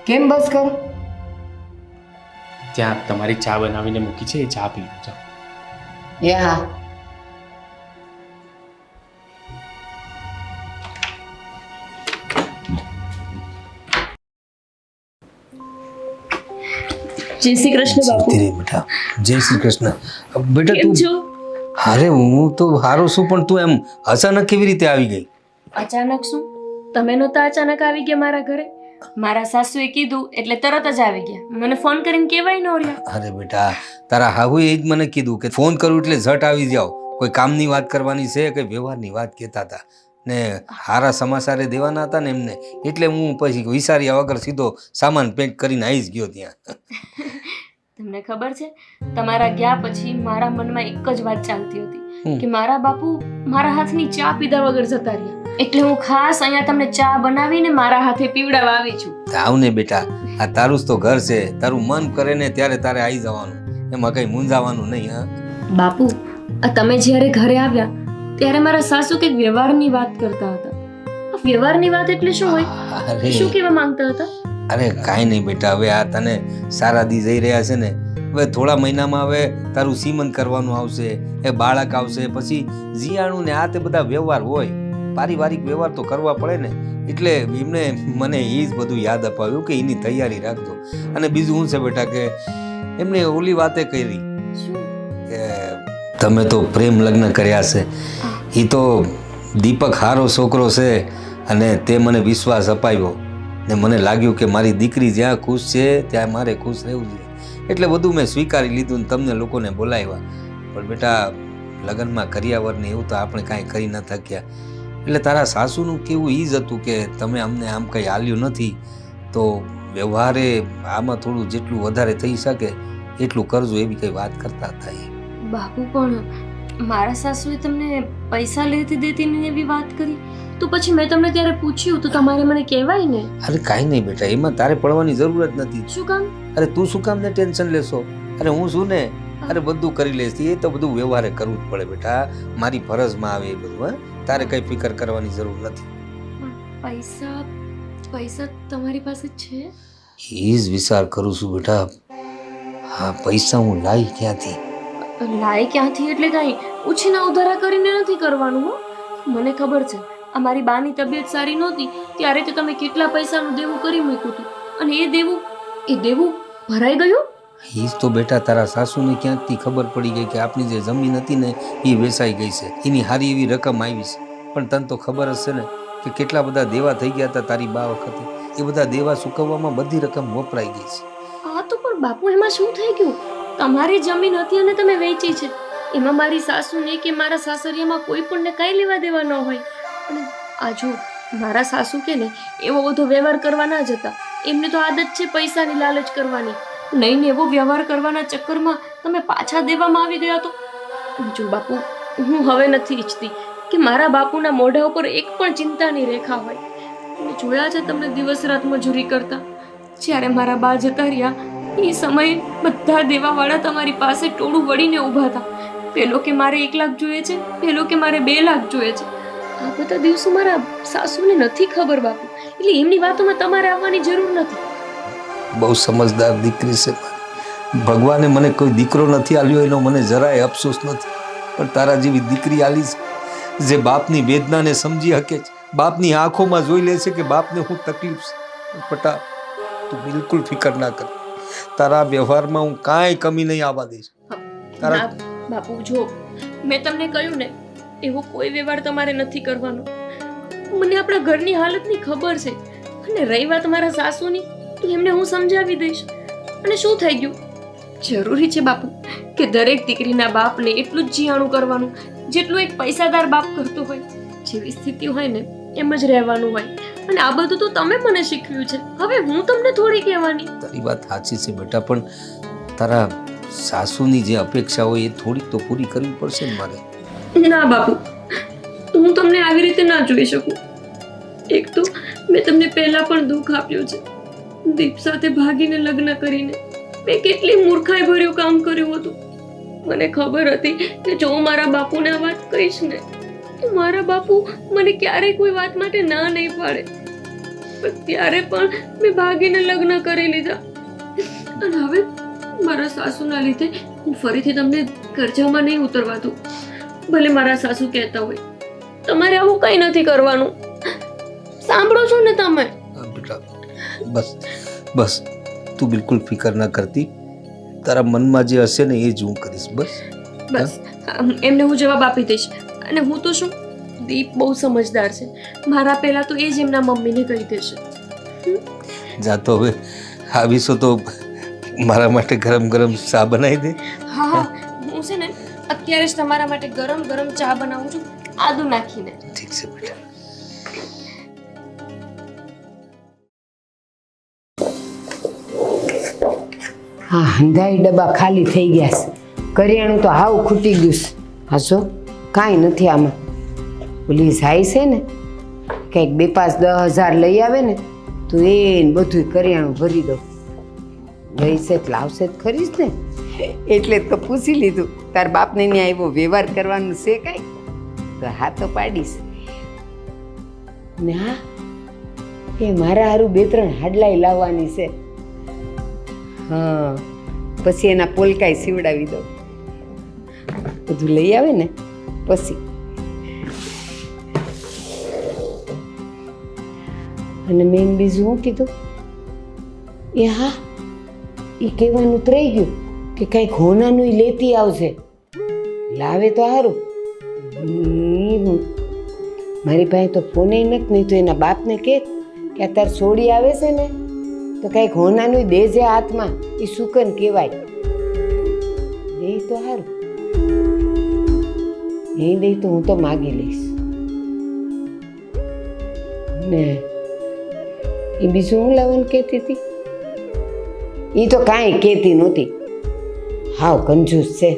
કેમ બસ કરું? ત્યાં તમારી ચા બનાવીને મૂકી છે, એ ચા પી લો, જાઓ. એ હા. જય શ્રી કૃષ્ણ બાપુ. ધીરે બેટા. જય શ્રી કૃષ્ણ. બેટા કેમ તું, છો? અરે હું તો સારો છું, પણ તું એમ અચાનક કેવી રીતે આવી ગઈ? અચાનક શું? તમે નહોતા અચાનક આવી ગયા મારા ઘરે? મારા સાસુએ કીધું એટલે તરત જ આવી ગયા. મને ફોન કરીને કહેવાય ન રહ્યા. અરે બેટા, તારા હાહુએ એ જ મને કીધું કે ફોન કરું એટલે ઝટ આવી જાઓ. કોઈ કામની વાત કરવાની છે કે વ્યવહારની વાત કહેતા હતા ને હારા સમાચારે દેવાના હતા ને એમને, એટલે હું પછી વિચાર્યા વગર સીધો સામાન પેક કરીને આવી જ ગયો ત્યાં. તમને ખબર છે, તમારા ગયા પછી મારા મનમાં એક જ વાત ચાલતી હતી કે મારા બાપુ મારા હાથની ચા પીધા વગર જતા રહ્યા. એટલે હું ખાસ અહીંયા તમને ચા બનાવીને મારા હાથે પીવડાવવા આવી છું. આવ ને બેટા, આ તારું જ તો ઘર છે, તારું મન કરે ને ત્યારે તારે આવી જવાનું, એમાં કઈ મૂંઝાવાનું નહીં. હા બાપુ, આ તમે જ્યારે ઘરે આવ્યા ત્યારે મારા સાસુ કંઈક વ્યવહારની વાત કરતા હતા. આ વ્યવહારની વાત એટલે શું હોય? અરે શું કહેવા માંગતા હતા? અરે કાંઈ નહીં બેટા, હવે આ તને સારા દી જઈ રહ્યા છે ને, હવે થોડા મહિનામાં હવે તારું સીમંત કરવાનું આવશે, એ બાળક આવશે, પછી જીયાણું ને આ તે બધા વ્યવહાર હોય, પારિવારિક વ્યવહાર તો કરવા પડે ને. એટલે એમને મને એ જ બધું યાદ અપાવ્યું કે એની તૈયારી રાખજો. અને બીજું શું છે બેટા કે એમને ઓલી વાતે કરી કે તમે તો પ્રેમ લગ્ન કર્યા છે, એ તો દીપક હારો છોકરો છે અને તે મને વિશ્વાસ અપાવ્યો ને મને લાગ્યું કે મારી દીકરી જ્યાં ખુશ છે ત્યાં મારે ખુશ રહેવું જોઈએ, એટલે બધું મેં સ્વીકારી લીધું ને તમને લોકોને બોલાવ્યા. પણ બેટા લગ્નમાં કર્યાવર ને એવું તો આપણે કાંઈ કરી ન થક્યા. એટલે તારા સાસુનું કેવું એ જ હતું કે તમે અમને આમ કંઈ હાલ્યું નથી, તો વ્યવહારે આમાં થોડું જેટલું વધારે થઈ શકે એટલું કરજો, એવી કંઈ વાત કરતા હતા એ. બાપુ, પણ મારા સાસુએ તમને પૈસા લેતી દેતી ને એવી વાત કરી? તો પછી મેં તમને ત્યારે પૂછ્યું તો તમારે મને કહેવાય ને. અરે કાંઈ નહીં બેટા, એમાં તારે પડવાની જરૂર જ નથી. શું કામ? અરે તું શું કામ ને ટેન્શન લેશો? અરે હું છું ને, અરે બધું કરી લઈશ. એ તો બધું વ્યવહારે કરવું જ પડે બેટા, મારી ફરજમાં આવે એ બધું. હા, તારે કઈ ફિકર કરવાની જરૂર નથી. પૈસા પૈસા તમારી પાસે છે? એ જ વિચાર કરું છું બેટા. હા, પૈસા હું લાવી ક્યાંથી? લાય ક્યાંથી એટલે કાંઈ ઉછીના ઉધારા કરીને નથી કરવાનું. હો, મને ખબર છે આ મારી બાની તબિયત સારી નહોતી ત્યારે તો તમે કેટલા પૈસાનું દેવું કરી મૂક્યું હતું, અને એ દેવું ભરાઈ ગયું. એ જ તો બેટા, તારા સાસુને ક્યાંકથી ખબર પડી ગઈ કે આપણી જે જમીન હતી ને એ વેચાઈ ગઈ છે, એની સારી એવી રકમ આવી છે. પણ તને તો ખબર જ છે ને કે કેટલા બધા દેવા થઈ ગયા હતા તારી બા વખતે. એ બધા દેવા ચૂકવવામાં બધી રકમ વપરાઈ ગઈ છે. હા તો પણ બાપુ, એમાં શું થઈ ગયું? તમારી જમીન હતી અને તમે વેચી છે, એમાં મારી સાસુને કે મારા સાસરિયામાં કોઈ પણને કાંઈ લેવા દેવા ન હોય. અને આ જો મારા સાસુ કે ને એવો બધો વ્યવહાર કરવા ના જતા. એમને તો આદત છે પૈસાની લાલચ કરવાની. નહીં ને એવો વ્યવહાર કરવાના ચક્કરમાં તમે પાછા દેવામાં આવી ગયા તો. જો બાપુ, હું હવે નથી ઈચ્છતી કે મારા બાપુના મોઢા ઉપર એક પણ ચિંતાની રેખા હોય. મેં જોયા છે તમને દિવસ રાત મજૂરી કરતા. જ્યારે મારા બા જતા રહ્યા એ સમયે બધા દેવાવાળા તમારી પાસે ટોળું વળીને ઊભા હતા. પેલો કે મારે 1 લાખ જોઈએ છે, પેલો કે મારે 2 લાખ જોઈએ છે. આ બધા દિવસો મારા સાસુને નથી ખબર બાપુ, એટલે એમની વાતોમાં તમારે આવવાની જરૂર નથી. બહુ સમજદાર દીકરી છે મારી. ભગવાને મને કોઈ દીકરો નથી આલ્યો એનો મને જરાય અફસોસ નથી. પણ તારા જેવી દીકરી આલી છે જે બાપની વેદનાને સમજી શકે છે, બાપની આંખોમાં જોઈ લે છે કે બાપને શું તકલીફ છે. પટા, તું બિલકુલ ફિકર ના કર. તારા વ્યવહારમાં હું કાંઈ કમી નહીં આવવા દઈશ. ના બાપુ, જો મેં તમને કહ્યું ને એવો કોઈ વ્યવહાર તમારે નથી કરવાનો. મને આપણા ઘરની હાલતની ખબર છે, અને રહી વાત મારા સાસુની તો એમને હું સમજાવી દઈશ. અને શું થઈ ગયું? જરૂરી છે બાપુ કે દરેક દીકરીના બાપને એટલું જ જીયાણું કરવાનું જેટલું એક પૈસાદાર બાપ કરતો હોય. જેવી સ્થિતિ હોય ને એમ જ રહેવાનું હોય. અને આ બધું તો તમે મને શીખવ્યું છે, હવે હું તમને થોડી કહેવાની. તારી વાત સાચી છે બેટા, પણ તારા સાસુની જે અપેક્ષા હોય એ થોડીક તો પૂરી કરવી પડશે ને મારે. ના બાપુ, હું તમને આવી રીતે ના જોઈ શકું. એક તો મેં તમને પહેલા પણ દુઃખ આપ્યું છે. દીપ સાથે ભાગીને લગ્ન કરીને મેં કેટલી મૂર્ખાઈ ભર્યું કામ કર્યું હતું. મને ખબર હતી કે જો હું મારા બાપુને આ વાત કહીશ ને તો મારા બાપુ મને ક્યારેય કોઈ વાત માટે ના નહીં પાડે. પણ ત્યારે પણ મેં ભાગીને લગ્ન કરી લીધા. અને હવે મારા સાસુના લીધે હું ફરીથી તમને કરજામાં નહીં ઉતરવા દઉં. ભલે મારા સાસુ કહેતા હોય તમારે આવું કંઈ નથી કરવાનું. સાંભળો છો ને તમે? બેટા બસ બસ, તું બિલકુલ ફિકર ના કરતી. તારા મનમાં જે હશે ને એ જ હું કરીશ. બસ બસ એમને હું જવાબ આપી દઈશ. અને હું તો શું, દીપ બહુ સમજદાર છે. મારા પહેલા તો એ જ એમના મમ્મીને કહી દેશે. જાતો હવે આવીશો તો મારા માટે ગરમ ગરમ ચા બનાવી દે. હા, હું છે ને અત્યારે જ તમારા માટે ગરમ ગરમ ચા બનાવું છું, આદુ નાખીને. ઠીક છે બેટા. હા, હંધાઈ ડબ્બા ખાલી થઈ ગયા છે. કરિયાણું તો હાવ ખૂટી ગયું છે. હાસો કાંઈ નથી આમાં. ઓલી જાય છે ને કંઈક 2-5-10 હજાર લઈ આવે ને તો એને બધું કરિયાણું ભરી દઉં. ગઈ છે તો લાવશે જ ખરી જ ને, એટલે તો પૂછી લીધું તાર બાપને ત્યાં આવ્યો વ્યવહાર કરવાનું છે કાંઈ, તો હા તો પાડીશ. ને હા, એ મારા હારું 2-3 હાડલાઈ લાવવાની છે. હા, પછી એના પોલકાઈ સીવડાવી દઉં. બધું લઈ આવે ને પછી. અને મેં બીજું શું કીધું? એ હા, એ કહેવાનું તો રહી ગયું કે કંઈક હોનાનું લેતી આવશે. લાવે તો સારું. મારી પાસે તો ફોને નથી, નહીં તો એના બાપને કહે કે અત્યારે છોડી આવે છે ને તો કંઈક હોનાનું દેજે હાથમાં. એ સુકન કહેવાય. એ તો સારું, એ દઈ તો હું તો માગી લઈશ. ને એ બીજું હું લાવવાનું કહેતી હતી? એ તો કાંઈ કહેતી નહોતી. હાવ કંજૂસ છે.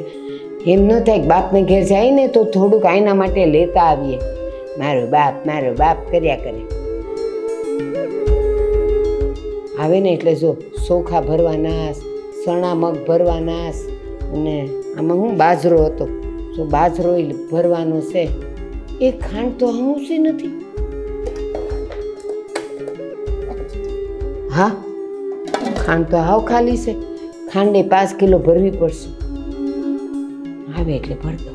એમ ન થાય કે બાપને ઘેર જાય ને તો થોડુંક આઈના માટે લેતા આવીએ. મારો બાપ કર્યા કરે. આવે ને એટલે જો ચોખા ભરવાના, ચણા મગ ભરવાના, અને આમાં હું બાજરો હતો, જો બાજરો ભરવાનો છે. એ ખાંડ તો હમુસી નથી. હા, ખાંડ તો હાવ ખાલી છે. ખાંડે 5 કિલો ભરવી પડશે. આવે એટલે ભરતો.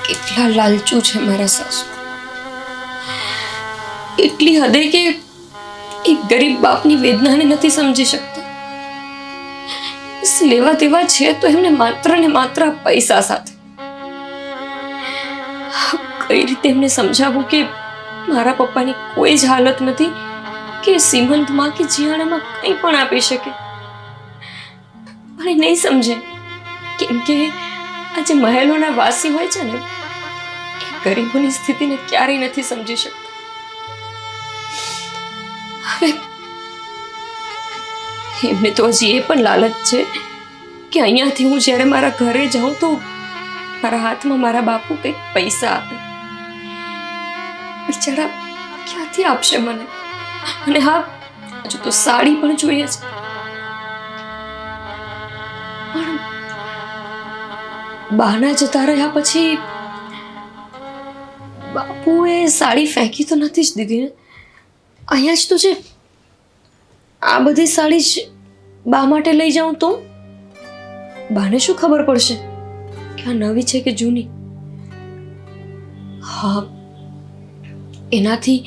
કેટલા લાલચુ છે મારા સાસુ. એટલી હદે કે એક ગરીબ બાપની વેદનાને નથી સમજી શકતા. લેવા દેવા છે તો એમને માત્ર ને માત્ર પૈસા સાથે. કઈ રીતે એમને સમજાવું કે મારા પપ્પાની કોઈ જ હાલત નથી કે શ્રીમંતમાં કે જીયાણામાં કંઈ પણ આપી શકે. પણ એ નહીં સમજે, કેમ કે આ જે મહેલોના વાસી હોય છે ને, એ ગરીબોની સ્થિતિને ક્યારેય નથી સમજી શકતા. હવે એમને તો હજી એ પણ લાલચ છે કે અહીંયાથી હું જ્યારે મારા ઘરે જાઉં તો મારા હાથમાં મારા બાપુ કંઈક પૈસા આપે. બિચારા ક્યાંથી આપશે મને? અને હા, હજુ તો સાડી પણ જોઈએ છે. પણ બહાના જતા રહ્યા પછી બાપુએ સાડી ફેંકી તો નથી જ દીધી ને. અહીંયા જ તો છે. આ બધી સાડી જ બા માટે લઈ જાઉં તો બાને શું ખબર પડશે કે આ નવી છે કે જૂની? હા, એનાથી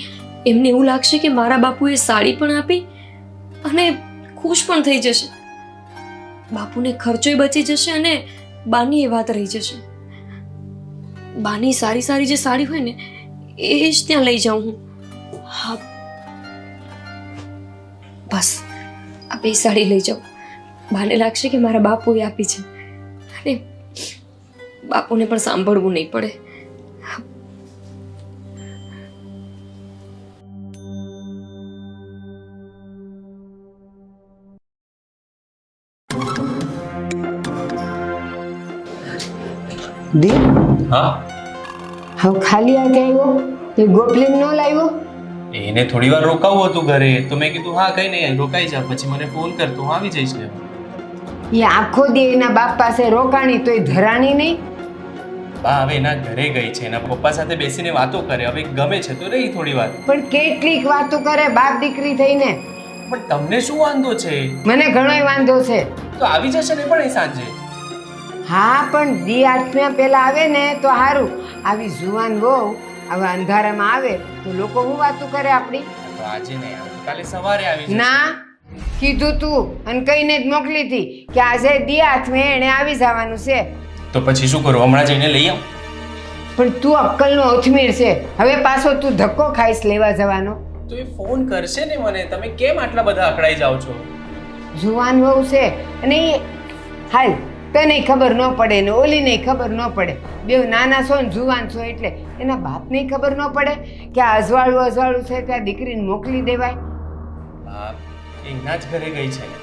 એમને એવું લાગશે કે મારા બાપુએ સાડી પણ આપી અને ખુશ પણ થઈ જશે. બાપુને ખર્ચોય બચી જશે અને બાની એ વાત રહી જશે. બાની સારી સારી જે સાડી હોય ને એ જ ત્યાં લઈ જાઉં હું. હા, બસ આ 2 સાડી લઈ જાઉં. બાને લાગશે કે મારા બાપુએ આપી છે અને બાપુને પણ સાંભળવું નહીં પડે. દીપ, હા, હવે ખાલી હાથે આવ્યો તો ગોપલીન ન લાવ્યો? એને થોડી વાર રોકાવું હતું ઘરે, તો મેં કીધું હા કઈ નહીં, રોકાઈ જા, પછી મને ફોન કર તો હું આવી જઈશ લેવા. એ આખો દી એના બાપ પાસે રોકાણી તોય ધરાણી નહીં. બા હવે એના ઘરે ગઈ છે, એના પપ્પા સાથે બેસીને વાતો કરે, હવે ગમે છે તો રહી થોડી વાર. પણ કેટલીક વાતો કરે બાપ દીકરી થઈને. પણ તમને શું વાંધો છે? મને ઘણોય વાંધો છે. તો આવી જશે ને પણ એ સાંજે. હા, પણ દી આઠમ્યા પહેલા આવે ને તો સારું. આવી જુવાન બહુ આવા અંધારામાં આવે તો લોકો શું વાતું કરે આપણી? તો આજે નહીં આવે, કાલે સવારે આવી જશે. ના, કીધું તું અને કઈને જ મોકલી હતી કે આજે દી આઠમે એને આવી જવાનું છે. તો પછી શું કરું, હમણાં જઈને લઈ આવું? પણ તું અક્કલનો અથમીર છે. હવે પાછો તું ધક્કો ખાઈશ લેવા જવાનો. તો એ ફોન કરશે ને મને. તમે કેમ આટલા બધા અકળાઈ જાઓ છો? જુવાન વહુ છે અને હાલ તને ખબર ન પડે ને ઓલીને ખબર ન પડે. બે નાના છો ને જુવાન છો એટલે એના બાપને ખબર ન પડે કે આ અજવાળું છે ત્યાં દીકરીને મોકલી દેવાય. હા, એના જ ઘરે ગઈ છે ને,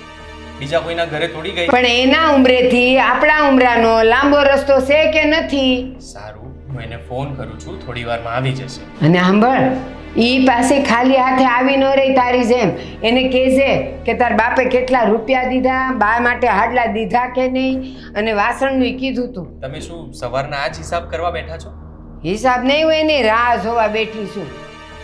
બીજા કોઈના ઘરે થોડી ગઈ. પણ એના ઉંમરેથી આપણા ઉંમરાનો લાંબો રસ્તો છે કે નથી? સારું, હું એને ફોન કરું છું, થોડી વારમાં આવી જશે. અને સાંભળ, ઈ પાસે ખાલી હાથે આવી ન રહી તારી જેમ. એને કહેજે કે તાર બાપે કેટલા રૂપિયા દીધા, બા માટે હાડલા દીધા કે નહીં, અને વાસણનું કીધું તું. તમે શું સવારના આ જ હિસાબ કરવા બેઠા છો? હિસાબ નહીં હોય એની રાહ જોવા બેઠી છું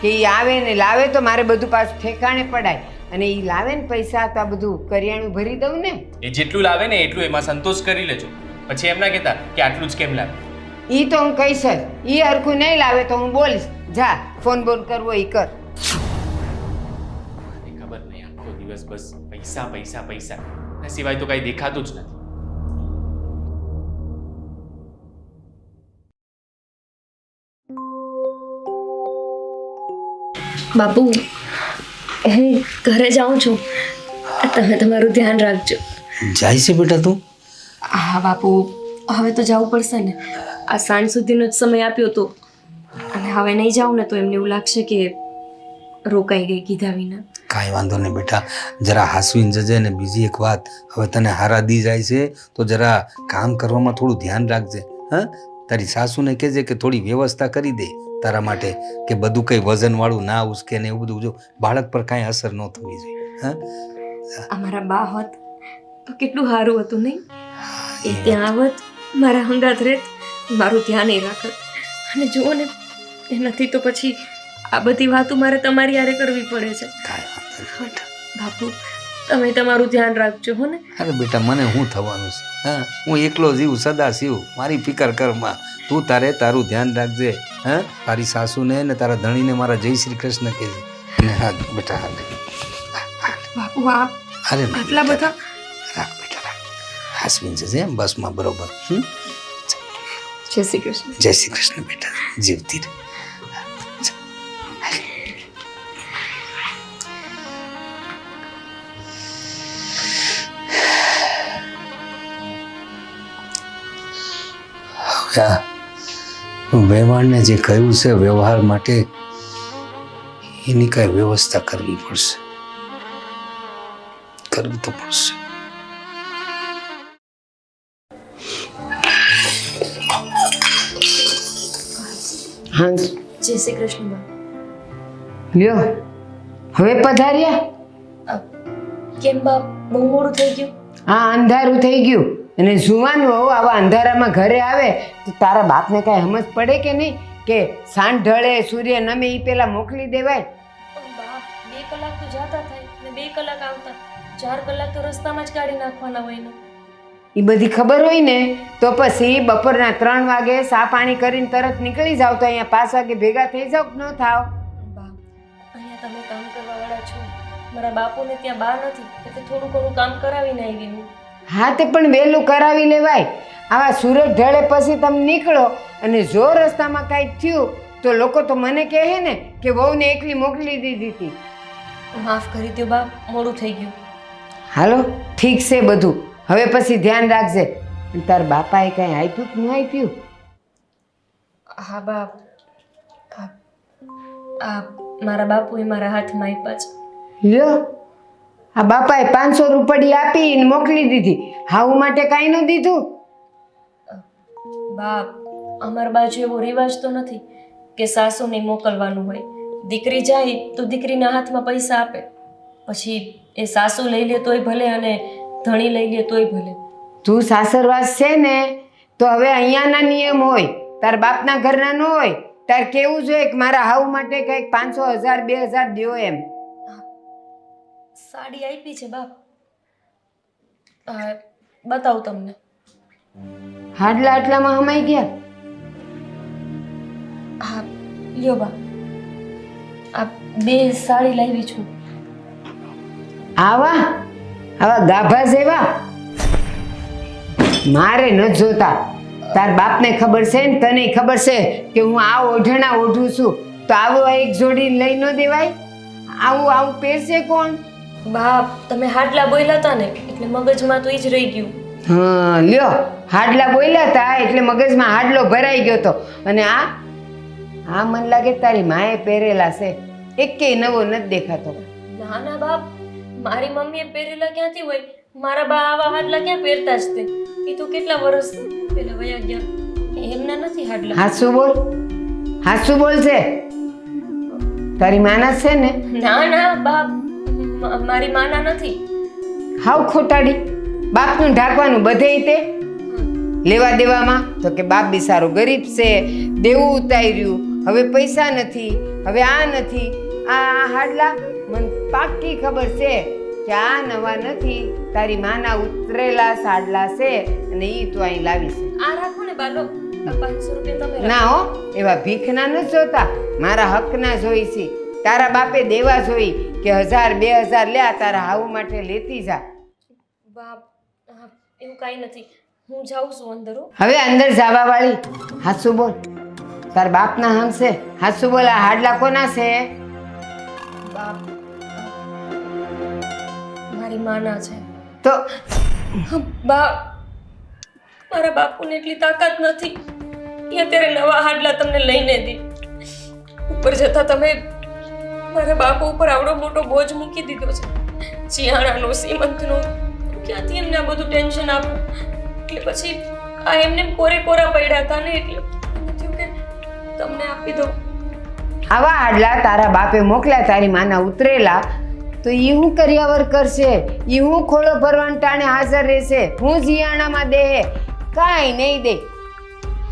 કે ઈ આવે ને લાવે તો મારે બધું પાછું ઠેકાણે પડાય. અને ઈ લાવે ને પૈસા તો આ બધું કરિયાણું ભરી દઉં ને. એ જેટલું લાવે ને એટલું એમાં સંતોષ કરી લેજો. પછી એમ ના કહેતા કે આટલું જ કેમ લાવે. ઈ તો હું કહીશ જ. ઈ હરખું નહીં લાવે તો હું બોલીશ. જા, ફોન બોન કરવો ઈ કર. મને ખબર નહીં, આખો દિવસ બસ પૈસા પૈસા પૈસા, એના સિવાય તો કઈ દેખાતું જ નથી. બાપુ, હું ઘરે જાઉં છું. તમે તમારું ધ્યાન રાખજો. જાય છે બેટા તું? હા બાપુ, હવે તો જવું પડશે ને. આ સાંજ સુધીનો જ સમય આપ્યો હતો અને હવે નહીં જાઉં ને તો એમને એવું લાગશે કે રોકાઈ ગઈ કીધા વિના. કાંઈ વાંધો નહીં બેટા, જરા હાસવીને જજે. ને બીજી એક વાત, હવે તને હારા દી જાય છે તો જરા કામ કરવામાં થોડું ધ્યાન રાખજે. હા, તારી સાસુને કહેજે કે થોડી વ્યવસ્થા કરી દે તારા માટે, કે બધું કંઈ વજનવાળું ના ઉસકે ને એવું બધું. જો બાળક પર કાંઈ અસર ન થવી જોઈએ. હા, અમારા બા હોત તો કેટલું સારું હતું નહીં? એ ત્યાં આવત, મારા હંગાત રહેત, મારું ધ્યાન એ રાખત. અને જુઓ ને, એ નથી તો પછી આ બધી વાતો મારે તમારી હારે કરવી પડે છે. કાંઈ વાંધો નહીં બેટા. બાપુ, તમે તમારું ધ્યાન રાખજો હો ને. અરે બેટા, મને શું થવાનું છે? હા, હું એકલો જીવ સદા શિવ, મારી ફિકર કરમાં. તું તારે તારું ધ્યાન રાખજે. હા, તારી સાસુને ને તારા ધણીને મારા જય શ્રી કૃષ્ણ કહેજે. અને હા બેટા, હા બાપુ, આપ અરે આટલા બધા રાખ બેટા, રાખ. હાસવીને જજે એમ બસમાં, બરોબર? જય શ્રી કૃષ્ણ. જય શ્રી કૃષ્ણ બેટા, જીવતી રહે. વ્યવહારને જે કહ્યું છે વ્યવહાર માટે, એની કાંઈ વ્યવસ્થા કરવી પડશે, કરવી તો પડશે. હા, જય શ્રી કૃષ્ણ બા. લ્યો હવે પધાર્યા. કેમ બા, બહુ મોડું થઈ ગયું? હા, અંધારું થઈ ગયું. અને જુવાનું હોવ આવા અંધારામાં ઘરે આવે તો તારા બાપને કાંઈ સમજ પડે કે નહીં, કે સાંજ ઢળે સૂર્ય નમે એ પેલા મોકલી દેવાય? પણ બા, 2 કલાક તો જાતા થાય ને 2 કલાક આવતા, 4 કલાક તો રસ્તામાં જ કાઢી નાખવાના હોય ને. એ બધી ખબર હોય ને તો પછી બપોરના 3 વાગે સા પાણી કરીને તરત નીકળી જાવ તો અહીંયા 5 વાગે ભેગા થઈ જાવ કે ન થાવ? બા, અહીંયા તમે કામ કરવા વાળા છો, મારા બાપુને ત્યાં બા નથી, એટલે થોડું ઘણું કામ કરાવીને આવી હું. હા, તે પણ વહેલું કરાવી લેવાય. આવા સૂરજ ઢળે પછી તમે નીકળો અને જો રસ્તામાં કાંઈક થયું તો લોકો તો મને કહે ને કે વહુને એકલી મોકલી દીધી હતી. માફ કરી દો બા, મોડું થઈ ગયું. હાલો, ઠીક છે બધું, હવે પછી ધ્યાન રાખજે. અને તાર બાપાએ કાંઈ આપ્યું કે ન આપ્યું? હા બા, આ મારા બાપુએ મારા હાથમાં આપ્યા છે. લ્યો, આ બાપાએ 500 રૂપિયા આપીને મોકલી દીધી, હાઉ માટે કાંઈ ન દીધું? બા, અમારા બાજુ એવો રિવાજ તો નથી કે સાસુને મોકલવાનું હોય. દીકરી જાય તો દીકરીના હાથમાં પૈસા આપે, પછી એ સાસુ લઈ લે તોય ભલે અને ધણી લઈ લે તોય ભલે. તું સાસરવાસ છે ને તો હવે અહીંયાના નિયમ હોય, તાર બાપના ઘરના ન હોય. તાર કેવું જોઈએ કે મારા હાઉ માટે કંઈક 500, 1000, 2000 દ્યો એમ. સાડી આપી છે બાપ, બતાવું તમને. હાડલા આટલામાં હમાઈ ગયા? હા, લ્યો બા, આ 2 સાડી લાવી છું. આવા ગાભા જેવા મારે ન જોતા. તાર બાપને ખબર છે ને તને ખબર છે કે હું આ ઓઢણા ઓઢું છું, તો આવું એક જોડી લઈ ન દેવાય? આવું પહેરશે કોણ? બાપ, તમે હાડલા બોલ્યા હતા ને એટલે મગજમાં તો એ જ રહી ગયું. હા, લ્યો, હાડલા બોલ્યા હતા એટલે મગજમાં હાડલો ભરાઈ ગયો તો. અને આ મને લાગે તારી માએ પહેરેલા છે, એકેય નવો નથી દેખાતો. ના ના બાપ, મારી મમ્મીએ પહેરેલા ક્યાંથી હોય? મારા બા આવા હાડલા ક્યાં પહેરતા જ તે? એ તો કેટલા વર્ષ પહેલા વયા ગયા, એમના નથી હાડલા. હાસુ બોલ છે. તારી માના છે ને? ના ના બાપ, મારી માના નથી. હાવ ખોટાડી. બાપનું ઢાંકવાનું બધેય તે લેવા દેવામાં તો કે બાપ બિચારો ગરીબ છે, દેવું ઉતાર્યું, હવે પૈસા નથી, હવે આ નથી. આ હાડલા મને પાક્કી ખબર છે કે આ નવા નથી, તારી માના ઉતરેલા સાડલા છે અને ઈ તો અહીં લાવી છે. આ રાખો ને બાલો, 500 રૂપિયા તમે ના હો, એવા ભીખના નથી જોતા, મારા હકના જોઈ છે. તારા બાપે દેવા જોઈ કે 1000, 2000 લે, તારા હાવ માટે લેતી જા. બાપ, એવું કાંઈ નથી, હું જાઉં છું અંદર. હવે અંદર જવા વાળી, હાસુ બોલ. તાર બાપના હમ છે, હાસુ બોલ. આ હાડલા કોના છે? બાપ, મારી માના છે. તો બાપ, મારા બાપુને એટલી તાકાત નથી એ અત્યારે નવા હાડલા તમને લઈને દી. ઉપર જતા તમે મારા બાપુ ઉપર આવડો મોટો બોજ મૂકી દીધો છે, ચિયાણાનો, સીમંતનો. ક્યાંથી એમને આ બધું ટેન્શન આપું? એટલે પછી આ એમને કોરે કોરા પડ્યા હતા ને, એટલે મને થયું કે તમને આપી દઉં. આવા આડલા તારા બાપે મોકલ્યા તારી માના ઉતરેલા, તો ઈ હું કર્યાવર કરશે? ઈ હું ખોળો ભરવાન ટાણે હાજર રહેશે? હું જીયાણામાં દેહે? કાંઈ નહીં દે.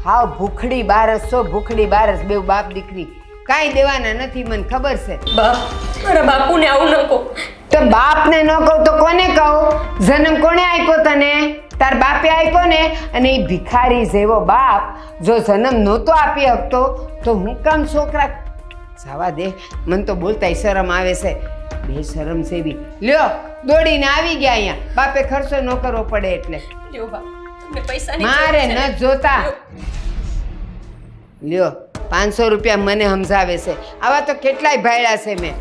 હાવ ભૂખડી બારસ છો, ભૂખડી બારસ, બેવ બાપ દીકરી. કાંઈ દેવાના નથી, મને ખબર છે. બા, મારા બાપુને આવું ન કહો. તો બાપને ન કહું તો કોને કહું? જન્મ કોણે આપ્યો તને? તાર બાપે આપ્યો ને. અને એ ભિખારી જેવો બાપ જો જન્મ નહોતો આપી શકતો તો હું કામ છોકરા જવા દે. મને તો બોલતાય શરમ આવે છે. બે શરમ સેવી. લ્યો દોડીને આવી ગયા અહીંયા. બાપે ખર્ચો ન કરવો પડે એટલે. લ્યો બા, તમને પૈસાની મારે જરૂર છે ન ને? જોતા. લ્યો 500 રૂપિયા મને સમજાવે છે. આવા તો કેટલાય ભાયડા છે મેં.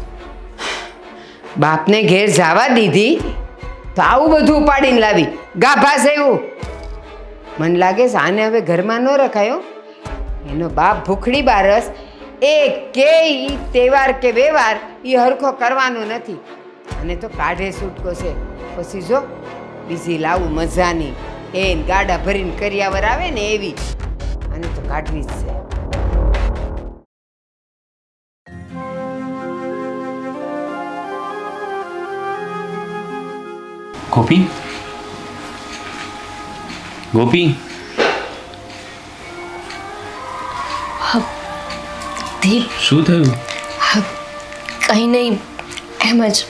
બાપને ઘેર જવા દીધી તો આવું બધું ઉપાડીને લાવી. ગાભા છે એવું. મને લાગે છે આને હવે ઘરમાં ન રખાયો. એનો બાપ ભૂખડી બારસ એ કે ઈ તહેવાર કે વ્યવહાર એ હરખો કરવાનો નથી. અને તો કાઢે છૂટકો છે. પછી જો બીજી લાવું મજાની એને ગાડા ભરીને કરિયાવર આવે ને એવી. અને તો કાઢવી જ છે. ગોપી, ગોપી, દીપ, શું થયું? કંઈ નહીં, એમ જ.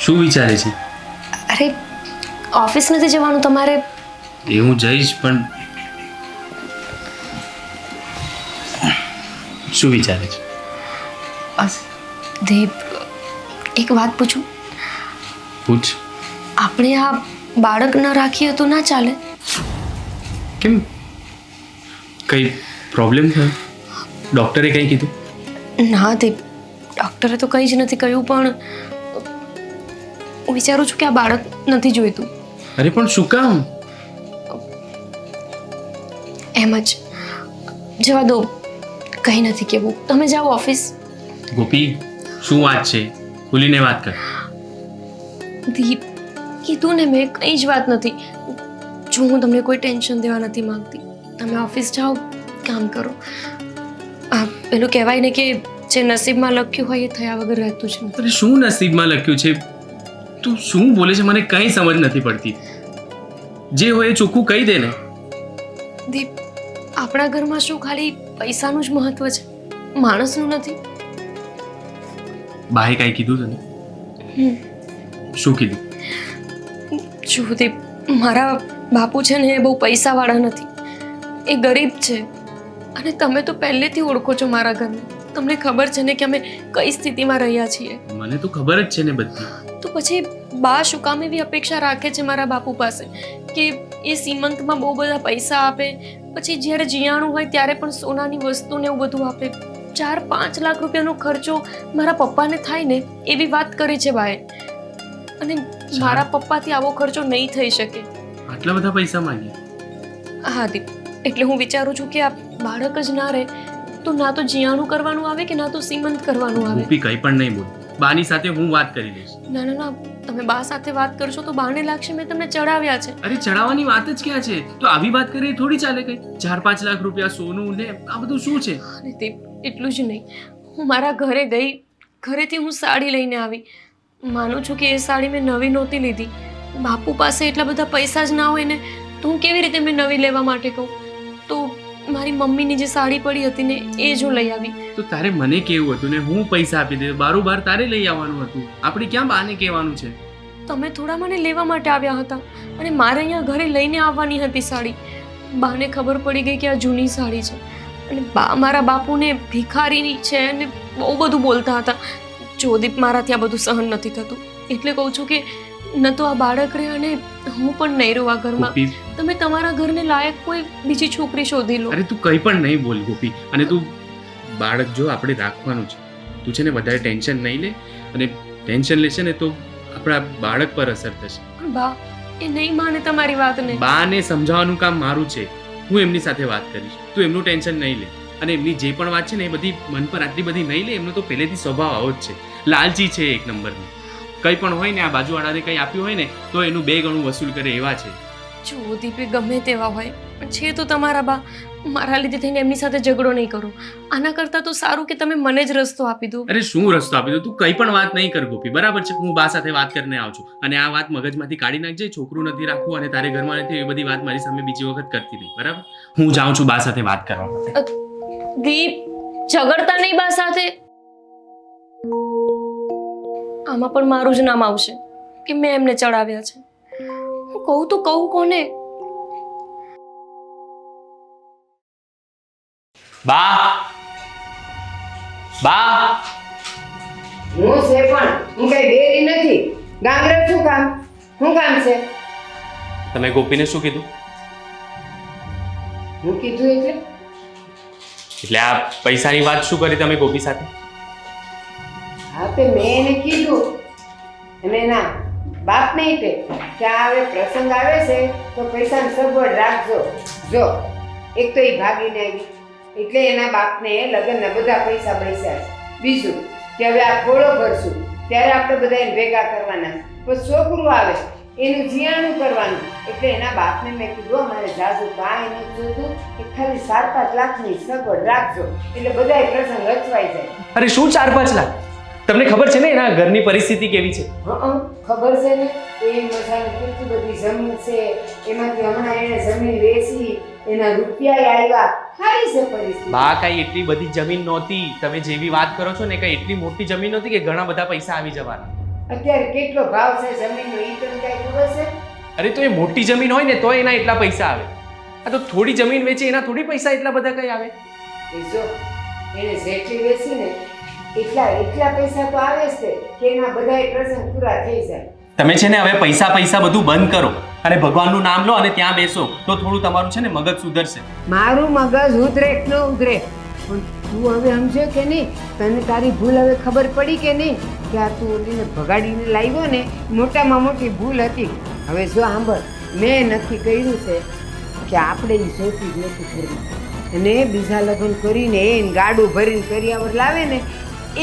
શું વિચારે છે? અરે ઓફિસ નથી જવાનું તમારે? એ હું જઈશ, પણ શું વિચારે છે? દીપ, એક વાત પૂછું? પૂછ. આપણે આ બાળક ન રાખીએ તો ના ચાલે? કેમ, કઈ પ્રોબ્લેમ થયો? ડૉક્ટરે કંઈ કીધું? ના દીપ, ડૉક્ટરે તો કંઈ જ નથી કહ્યું, પણ હું વિચારું છું કે આ બાળક નથી જોઈતું. અરે પણ શું કામ? એમ જ. જવા દો, કંઈ નથી કહેવું. તમે જાઓ ઓફિસ. ગોપી, શું વાત છે? ખુલીને વાત કર. દીપ, કીધું ને મેં, કંઈ જ વાત નથી. જો હું તમને કોઈ ટેન્શન દેવા નથી માંગતી. તમે ઓફિસ જાઓ, કામ કરો. આ પેલું કહેવાય ને કે જે નસીબમાં લખ્યું હોય એ થયા વગર રહેતું જ નથી. અરે શું નસીબમાં લખ્યું છે? તું શું બોલે છે? મને કંઈ સમજ નથી પડતી. જે હોય એ ચોખ્ખું કહી દે ને. દીપ, આપણા ઘરમાં શું ખાલી પૈસાનું જ મહત્વ છે, માણસનું નથી? બાએ કાંઈ કીધું તને? શું કીધું? જો દીપ, મારા બાપુ છે ને એ બહુ પૈસાવાળા નથી, એ ગરીબ છે. અને તમે તો પહેલેથી ઓળખો છો મારા ઘરને. તમને ખબર છે ને કે અમે કઈ સ્થિતિમાં રહ્યા છીએ. મને તો ખબર જ છે ને બધી. તો પછી બા શું કામ એવી અપેક્ષા રાખે છે મારા બાપુ પાસે કે એ સીમંતમાં બહુ બધા પૈસા આપે, પછી જ્યારે જીયાણું હોય ત્યારે પણ સોનાની વસ્તુ ને એવું બધું આપે? 4-5 લાખ રૂપિયાનો ખર્ચો મારા પપ્પાને થાય ને એવી વાત કરી છે બાએ. અને મારા પપ્પાથી આવો ખર્ચો નહીં થઈ શકે. આટલા બધા પૈસા માંગ્યા? હા દીપ, એટલે હું વિચારું છું કે આ બાળક જ ના રહે તો ના તો જીયાણું કરવાનું આવે કે ના તો સીમંત કરવાનું આવે. ગોપી, કંઈ પણ નહીં બોલ. બાની સાથે હું વાત કરી લઈશ. ના ના ના, તમે બા સાથે વાત કરશો તો બાને લાગશે મેં તમને ચડાવ્યા છે. અરે ચડાવવાની વાત જ ક્યાં છે? તો આવી વાત કરીએ થોડી ચાલે. કઈ 4-5 લાખ રૂપિયા સોનું ને આ બધું શું છે? અને તે એટલું જ નહીં, હું મારા ઘરે ગઈ, ઘરેથી હું સાડી લઈને આવી. માનું છું કે એ સાડી મેં નવી નહોતી લીધી. બાપુ પાસે એટલા બધા પૈસા જ ના હોય ને, તો હું કેવી રીતે મેં નવી લેવા માટે કહું? તો મારી મમ્મીની જે સાડી પડી હતી ને એ જ હું લઈ આવી. તો તારે મને કેવું હતું ને, હું પૈસા આપી દે, બારોબાર તારે લઈ આવવાનું હતું. આપણે ક્યાં બાને કહેવાનું છે? તમે થોડા મને લેવા માટે આવ્યા હતા અને મારે અહીંયા ઘરે લઈને આવવાની હતી સાડી. બાને ખબર પડી ગઈ કે આ જૂની સાડી છે અને બા મારા બાપુને ભિખારીની છે અને બહુ બધું બોલતા હતા. જોદીપ, મારાથી આ બધું સહન નથી થતું, એટલે કહું છું કે ન તો આ બાળક રહે અને હું પણ નહીં રહું આ ઘરમાં. ગોપી, તમે તમારા ઘરને લાયક કોઈ બીજી છોકરી શોધી લો. અરે તું કંઈ પણ નહીં બોલ ગોપી. અને તું બાળક જો આપણે રાખવાનું છે, તું છે ને વધારે ટેન્શન નહીં લે. અને ટેન્શન લેશે ને તો આપણા બાળક પર અસર થશે. પણ બા એ નહીં માને તમારી વાતને. બાને સમજાવવાનું કામ મારું છે. હું એમની સાથે વાત કરીશ, તું એમનું ટેન્શન નહીં લે. અને એમની જે પણ વાત છે ને એ બધી મન પર આટલી બધી નહીં લે. એમનો તો પહેલેથી સ્વભાવ આવો જ છે, લાલચી છે એક નંબરનો. કંઈ પણ હોય ને આ બાજુવાળાને કંઈ આપ્યું હોય ને તો એનું 2 ગણું વસૂલ કરે એવા છે. જો દીપે ગમે તેવા હોય પણ છે તો તમારા બા. મારા લીધે થઈને એમની સાથે ઝઘડો નહીં કરો. આના કરતાં તો સારું કે તમે મને જ રસ્તો આપી દો. અરે શું રસ્તો આપી દો? તું કંઈ પણ વાત નહીં કર ગોપી, બરાબર છે? હું બા સાથે વાત કરીને આવું છું અને આ વાત મગજમાંથી કાઢી નાખજે. છોકરું નથી રાખવું અને તારે ઘરમાં નથી એ બધી વાત મારી સામે બીજી વખત કરતી નહીં, બરાબર? હું જાઉં છું બા સાથે વાત કરવા માટે. દીપ ઝઘડતા નહીં બા સાથે. આમાં પણ મારું જ નામ આવશે કે મેં એમને ચડાવ્યા છે. હું કહું તો કહું કોને? બા બા હું છે પણ હું કઈ બેરી નથી. ગામડે શું કામ? શું કામ છે? તમે ગોપીને શું કીધું? હું કીધું એટલે આ પૈસાની વાત શું કરી તમે ગોપી સાથે? હા તે મેં એને કીધું અને એના બાપ નહીં તે કે આ હવે પ્રસંગ આવે છે તો પૈસાની સગવડ રાખજો. જો એક તો એ ભાગીને આવી એટલે એના બાપને લગ્નના બધા પૈસા પૈસા છે. બીજું કે હવે આ ખોળો ભરશું ત્યારે આપણે બધા એને ભેગા કરવાના. પછી છોકરું આવે એનું જીયાણું કરવાનું એટલે એના બાપને મેં કીધું અમારે જાજુ કાંઈ નથી જોતું કે ખાલી 4-5 લાખની સગવડ રાખજો એટલે બધાય પ્રસંગ રચવાઈ જાય. અરે શું 4-5 લાખ? તમને ખબર છે ને એના ઘરની પરિસ્થિતિ કેવી છે? ખબર છે ને. એ મજાની કેટલી બધી જમીન છે, એમાંથી હમણાં એને જમીન વેચી એના રૂપિયા આવ્યા. સારી છે પરિસ્થિતિ. બા કઈ એટલી બધી જમીન નહોતી. તમે જેવી વાત કરો છો ને કઈ એટલી મોટી જમીન નહોતી કે ઘણા બધા પૈસા આવી જવાના. અત્યારે કેટલો ભાવ છે જમીનનો ઈ તમને કઈ ખબર છે? અરે તો એ મોટી જમીન હોય ને તો એના એટલા પૈસા આવે. આ તો થોડી જમીન વેચી એના થોડી પૈસા એટલા બધા કઈ આવે? એ જો એને જેટલી વેચી ને એટલા પૈસા તો આવે જ છે કે એના બધાય પ્રસંગ પૂરા થઈ જાય. તમે છે ને હવે પૈસા બધું બંધ કરો અને ભગવાનનું નામ લો અને ત્યાં બેસો તો થોડું તમારું છે ને મગજ સુધરશે. મારું મગજ ઉધરે કે ન ઉધરે પણ તું હવે સમજ્યો કે નહીં? તને તારી ભૂલ હવે ખબર પડી કે નહીં? કે આ તું ઓલીને ભગાડીને લાવ્યો ને મોટામાં મોટી ભૂલ હતી. હવે જો સાંભળ, મેં નક્કી કર્યું છે કે આપણે એ જોતી જ નથી કરવી અને બીજા લગ્ન કરીને એને ગાડું ભરીને કરિયાવર લાવે ને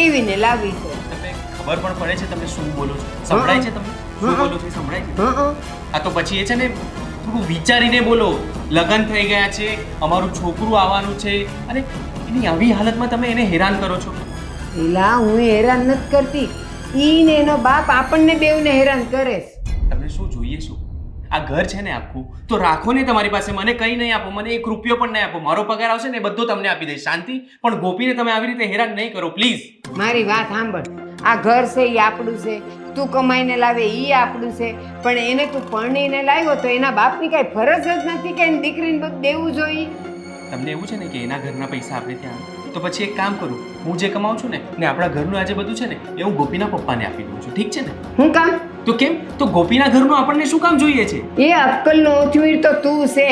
એવીને લાવી છે. તમને ખબર પણ પડે છે તમે શું બોલો છો? સંભળાય છે તમને શું બોલો છો? સંભળાય છે? આ તો પછી એ છે ને થોડું વિચારીને બોલો. લગ્ન થઈ ગયા છે, અમારું છોકરું આવવાનું છે અને એની આવી હાલતમાં તમે એને હેરાન કરો છો. એલા હું હેરાન નથી કરતી, ઈ ને એનો બાપ આપણને બેવને હેરાન કરે છે. તમને શું જોઈએ શું? આ ઘર છે ને આખું તો રાખો ને તમારી પાસે. મને કંઈ નહીં આપો, મને 1 રૂપિયો પણ નહીં આપો. મારો પગાર આવશે ને એ બધો તમને આપી દઈશ શાંતિ. પણ ગોપીને તમે આવી રીતે હેરાન નહીં કરો પ્લીઝ. મારી વાત સાંભળ, આ ઘર છે એ આપણું છે, તું કમાઈને લાવે એ આપણું છે, પણ એને તું પરણીને લાવ્યો તો એના બાપની કાંઈ ફરજ જ નથી કે એની દીકરીને બધું દેવું જોઈએ. તમને એવું છે ને કે એના ઘરના પૈસા આપણે ત્યાં તો પછી એક કામ કરું, હું જે કમાઉં છું ને આપણા ઘરનું આજે બધું છે ને એ હું ગોપીના પપ્પાને આપી દઉં છું. ઠીક છે ને? હું કામ? તો કેમ? તો ગોપીના ઘરનું આપણને શું કામ જોઈએ છે? એ અક્કલનો ઓથવીર તો તું છે.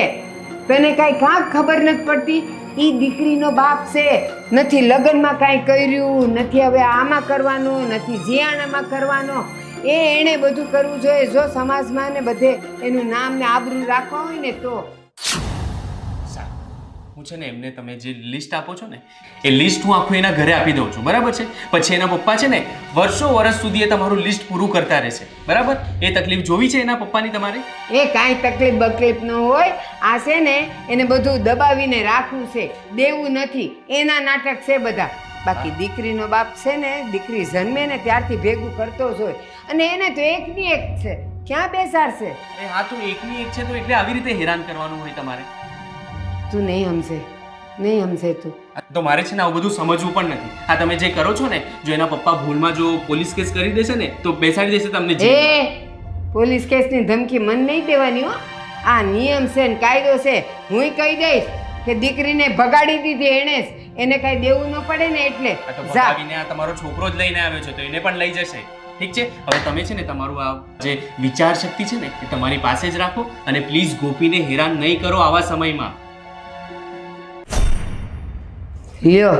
તને કાંઈ કાંક ખબર નથી પડતી. એ દીકરીનો બાપ છે, નથી લગ્નમાં કાંઈ કર્યું, નથી હવે આમાં કરવાનું, નથી જીયાણામાં કરવાનો. એણે બધું કરવું જોઈએ જો સમાજમાં ને બધે એનું નામ ને આબરૂ રાખવા હોય ને તો. હું છે ને એમને તમે જે લિસ્ટ આપો છો ને એ લિસ્ટ હું આખું એના ઘરે આપી દઉં છું, બરાબર છે? પછી એના પપ્પા છે ને વર્ષ સુધી એ તમારું લિસ્ટ પૂરું કરતા રહેશે, બરાબર? એ તકલીફ જોવી છે એના પપ્પાની તમારે? એ કાંઈ તકલીફ ન હોય. આ છે ને એને બધું દબાવીને રાખવું છે, દેવું નથી. એના નાટક છે બધા. બાકી દીકરીનો બાપ છે ને દીકરી જન્મે ને ત્યારથી ભેગું કરતો જ હોય અને એને તો એકની એક છે, ક્યાં બેસાડશે? હા તો એકની એક છે તો એટલે આવી રીતે હેરાન કરવાનું હોય તમારે? તું નહીં સમજે તું. તો મારે છે ને આવું બધું સમજવું પણ નથી. આ તમે જે કરો છો ને, જો એના પપ્પા ભૂલમાં જો પોલીસ કેસ કરી દેશે ને તો બેસાડી દેશે તમને. પોલીસ કેસની ધમકી મન નહીં દેવાની હો. આ નિયમ છે ને કાયદો છે. હું કહી દઈશ કે દીકરીને ભગાડી દીધી એને કાંઈ દેવું ન પડે ને એટલે ભગાવીને આ તમારો છોકરો જ લઈને આવ્યો છે તો એને પણ લઈ જશે. ઠીક છે? હવે તમે છે ને તમારું આ જે વિચાર શક્તિ છે ને એ તમારી પાસે જ રાખો અને પ્લીઝ ગોપીને હેરાન નહીં કરો આવા સમયમાં. લ્યો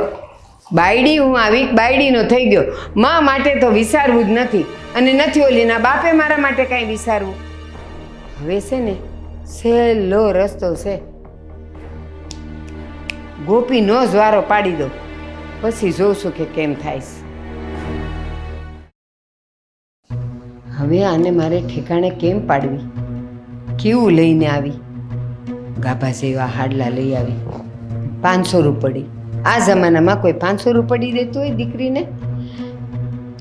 બાયડી, હું આવી બાયડીનો થઈ ગયો. માં માટે તો વિચારવું જ નથી અને નથી ઓલીના બાપે મારા માટે કાંઈ વિચારવું. હવે છે ને સહેલો રસ્તો છે. ગોપીનો જ વારો પાડી દો, પછી જોઉં કે કેમ થાય છે. હવે આને મારે ઠેકાણે કેમ પાડવી? કેવું લઈને આવી? ગાભા જેવા હાડલા લઈ આવી, 500 રૂપડી. આ જમાનામાં કોઈ 500 રૂપડી દેતું હોય દીકરીને?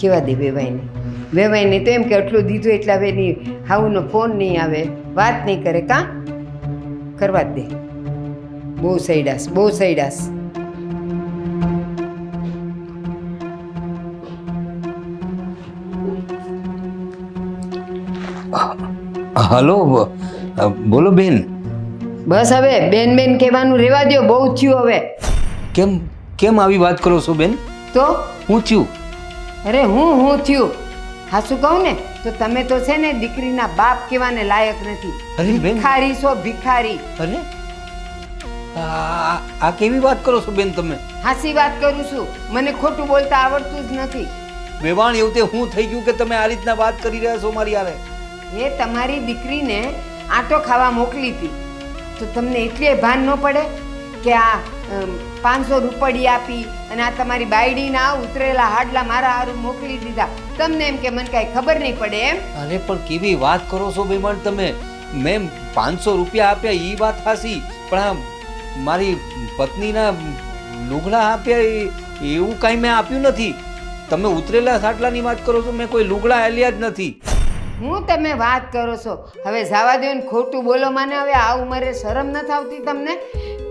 કેવા દે વેવાઈને તો એમ કે આટલું દીધું એટલે હવે એની હાઉનો ફોન નહીં આવે, વાત નહીં કરે. કાં કરવા જ દે. બહુ સૈડાસ. હલો, બોલો બેન. બસ હવે બેન કહેવાનું રહેવા દો, બહુ થયું હવે. કેમ આવી વાત કરો છો બેન? તો હું થયું? અરે હું થયું હાસું કહું ને તો તમે તો છે ને દીકરીના બાપ કહેવાને લાયક નથી. અરે બેન, ભિખારી છો, ભિખારી. અરે આ કેવી વાત કરો છો બેન તમે? હાસી વાત કરું છું, મને ખોટું બોલતા આવડતું જ નથી. વેવાણ એવું તે હું થઈ ગયું કે તમે આ રીતના વાત કરી રહ્યા છો મારી યારે? એ તમારી દીકરીને આટો ખાવા મોકલી હતી તો તમને એટલે ભાન ન પડે કે આ 500 રૂપડી આપી અને આ તમારી બાયડીના ઉતરેલા હાડલા મારા હારું મોકલી દીધા. તમને એમ કે મને કાંઈ ખબર નહીં પડે એમ? અરે પણ કેવી વાત કરો છો વેવાણ તમે? મેં 500 રૂપિયા આપ્યા એ વાત હાસી, પણ આ મારી પત્નીના લુગડા આપ્યા એવું કાંઈ મેં આપ્યું નથી. તમે ઉતરેલા હાડલાની વાત કરો છો, મેં કોઈ લુગડા આલ્યા જ નથી. હું તમે વાત કરો છો? હવે જવા દો ને, ખોટું બોલો મને. હવે આ ઉંમરે શરમ નથી આવતી તમને?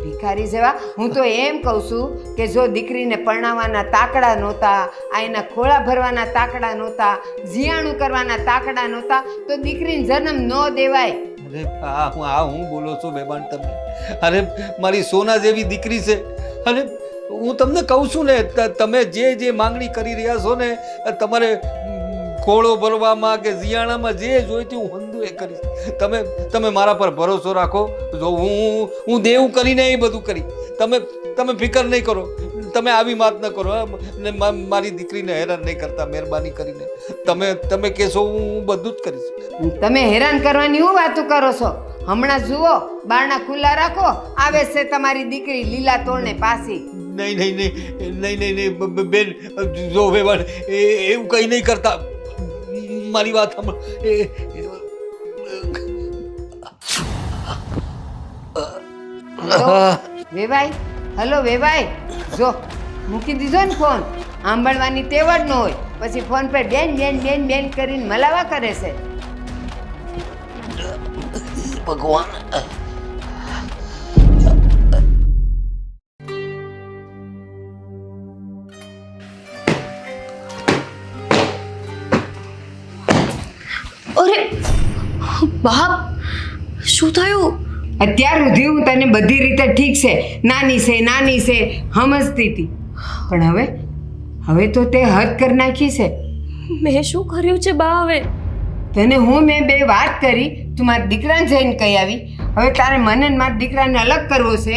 ભિખારી જેવા. હું તો એમ કહું છું કે જો દીકરીને પરણાવવાના તાકડા નહોતા, આ એના ખોળા ભરવાના તાકડા નહોતા, જીયાણું કરવાના તાકડા નહોતા તો દીકરીને જન્મ ન દેવાય. અરે હું બોલો છો બેબાન તમે? અરે મારી સોના જેવી દીકરી છે. અરે હું તમને કહું છું ને, તમે જે માંગણી કરી રહ્યા છો ને, તમારે ખોળો ભરવામાં કે જીયાણામાં જે જોઈતી હું હંધું એ કરીશ. તમે મારા પર ભરોસો રાખો. જો હું દેવું કરીને એ બધું કરી. તમે ફિકર નહીં કરો, તમે આવી વાત ન કરો. ને મારી દીકરીને હેરાન નહીં કરતા, મહેરબાની કરીને. તમે કહેશો હું બધું જ કરીશ. તમે હેરાન કરવાની હું વાતો કરો છો? હમણાં જુઓ, બારણા ખુલ્લા રાખો, આવે છે તમારી દીકરી લીલા તોરણે પાછી. નહીં બેન, જો વેવાણ એવું કંઈ નહીં કરતા. મારી વાત વેવાઈ, હલો વેવાઈ, જો મૂકી દીધો ને ફોન. સાંભળવાની તેવડ ન હોય, પછી ફોન પર બેન કરીને મલાવા કરે છે. ભગવાન. અરે બાપ, શું થયું? અત્યાર સુધી હું તને બધી રીતે ઠીક છે, નાની છે સમજતી હતી, પણ હવે તો તે હદ કરી નાખી છે. મેં શું કર્યું છે બા? હવે તને મેં બે વાત કરી, તું મારા દીકરાને જઈને કહી આવી. હવે તારે મને ને મારા દીકરાને અલગ કરવો છે?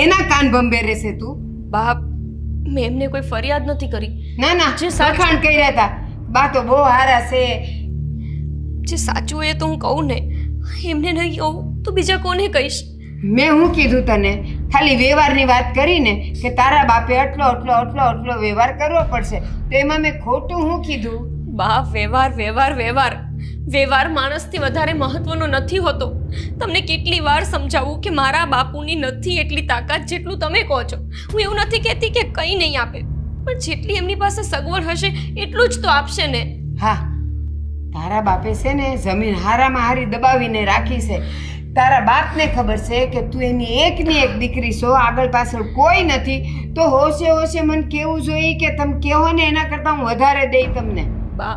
એના કાન ભંભે રહેશે તું? બાપ, મેં એમને કોઈ ફરિયાદ નથી કરી. ના જે સખાણ કર્યા હતા. બા તો બહુ હારા છે. જે સાચું એ તો હું કહું ને, એમને નહીં કહું તો બીજા કોને કહીશ? મેં હું કીધું તને? ખાલી વ્યવહારની વાત કરીને કે તારા બાપે આટલો વ્યવહાર કરવો પડશે, તો એમાં મેં ખોટું હું કીધું? બા, વ્યવહાર માણસથી વધારે મહત્વનો નથી હોતો. તમને કેટલી વાર સમજાવું કે મારા બાપુની નથી એટલી તાકાત જેટલું તમે કહો છો. હું એવું નથી કહેતી કે કંઈ નહીં આપે, પણ જેટલી એમની પાસે સગવડ હશે એટલું જ તો આપશે ને. હા, તારા બાપે છે ને જમીન હારામાં હારી દબાવીને રાખી છે. તારા બાપને ખબર છે કે તું એની એકની એક દીકરી છો, આગળ પાછળ કોઈ નથી. તો હોશે મને કેવું જોઈએ કે તમે કહો ને એના કરતાં હું વધારે દઈ તમને. બા,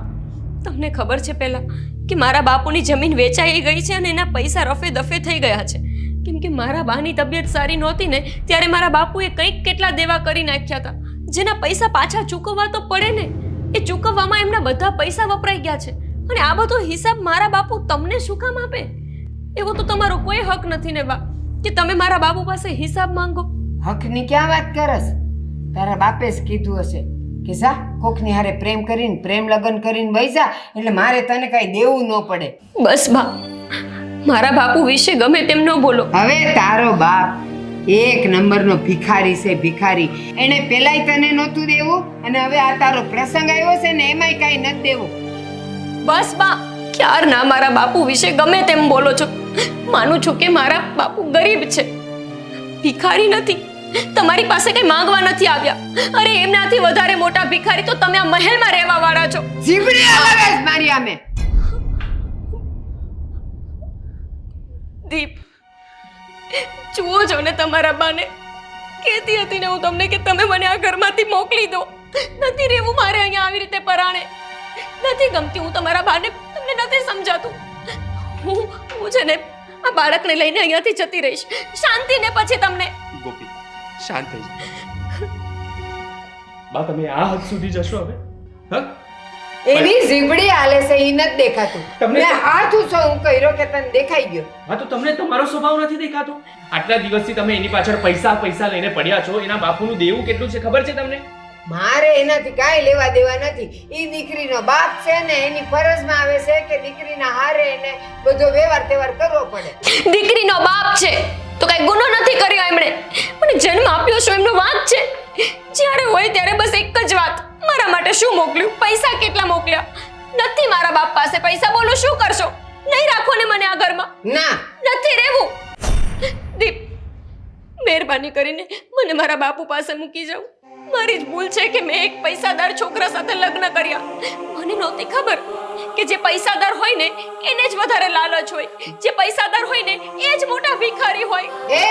તમને ખબર છે પહેલાં કે મારા બાપુની જમીન વેચાઈ ગઈ છે અને એના પૈસા રફે દફે થઈ ગયા છે. કેમ કે મારા બાની તબિયત સારી નહોતી ને, ત્યારે મારા બાપુએ કંઈક કેટલા દેવા કરી નાખ્યા હતા, જેના પૈસા પાછા ચૂકવવા તો પડે ને. એ ચૂકવવામાં એમના બધા પૈસા વપરાઈ ગયા છે, અને આ બધો હિસાબ મારા બાપુ તમને શું કામ આપે? એવો તો તમારો કોઈ હક નથી ને બા, કે તમે મારા બાપુ પાસે હિસાબ માંગો. હકની ક્યાં વાત કરસ? તારા બાપે જ કીધું હશે કે જા કોકની હારે પ્રેમ લગ્ન કરીને વહી જા, એટલે મારે તને કાંઈ દેવું ન પડે. બસ બા, મારા બાપુ વિશે ગમે તેમ ન બોલો. હવે તારો બાપ એક નંબરનો ભિખારી છે ભિખારી. એને પેલાય તને નહોતું દેવું અને હવે આ તારો પ્રસંગ આવ્યો છે ને એમાંય કાંઈ નથી દેવું. બસ બા, ક્યારના મારા બાપુ વિશે ગમે તેમ બોલો છો. માનું છું કે મારા બાપુ ગરીબ છે, ભિખારી નથી. તમારી પાસે કઈ માંગવા નથી આવ્યા. અરે એમનાથી વધારે મોટા ભિખારી તો તમે આ મહેલમાં રહેવા વાળા છો. જીભડી હલાવે છે મારી આમે. દીપ, જુઓ છો ને તમારા બાને. કહેતી હતી ને હું તમને કે તમે મને આ ઘરમાંથી મોકલી દો. નથી રહેવું મારે અહીંયા આવી રીતે પરાણે. નથી ગમતી હું તમારા બાને, તમને નથી સમજાતું. હું છે ને આ બાળકને લઈને અહીંયાથી જતી રહીશ. શાંતિ ને પછી તમને. ગોપી, શાંત થઈ જા. બા, તમે આ હદ સુધી જશો હવે? હા, એની જીભડી હાલે છે ઈ નથી દેખાતું. તમને- મેં હાથ ઊંચો હું કર્યો કે તને દેખાઈ ગયો. હા, તો તમને તમારો સ્વભાવ નથી દેખાતો? આટલા દિવસથી તમે એની પાછળ પૈસા પૈસા લઈને પડ્યા છો. એના બાપુનું દેવું કેટલું છે ખબર છે તમને? મારે એનાથી કાંઈ લેવા દેવા નથી. ઈ દીકરીનો બાપ છે ને એની ફરજમાં આવે છે કે દીકરીના હારે એને બધો વ્યવહાર તહેવાર કરવો પડે. દીકરીનો બાપ છે તો કઈ ગુનો નથી કર્યો એમણે. મને જન્મ આપ્યો છો એમનો વાંક છે. જ્યારે હોય ત્યારે બસ એક જ વાત, મારા માટે શું મોકલ્યું, પૈસા કેટલા મોકલ્યા. નથી મારા બાપ પાસે પૈસા, બોલો શું કરશો? નહીં રાખો ને મને આ ઘરમાં. ના, નથી રહેવું. દીપ, મહેરબાની કરીને મને મારા બાપુ પાસે મૂકી જાઓ. મારી જ ભૂલ છે કે મેં એક પૈસાદાર છોકરા સાથે લગ્ન કર્યા. મને નહોતી ખબર કે જે પૈસાદાર હોય ને એને જ વધારે લાલચ હોય, જે પૈસાદાર હોય ને એ જ મોટા ભિખારી હોય. એ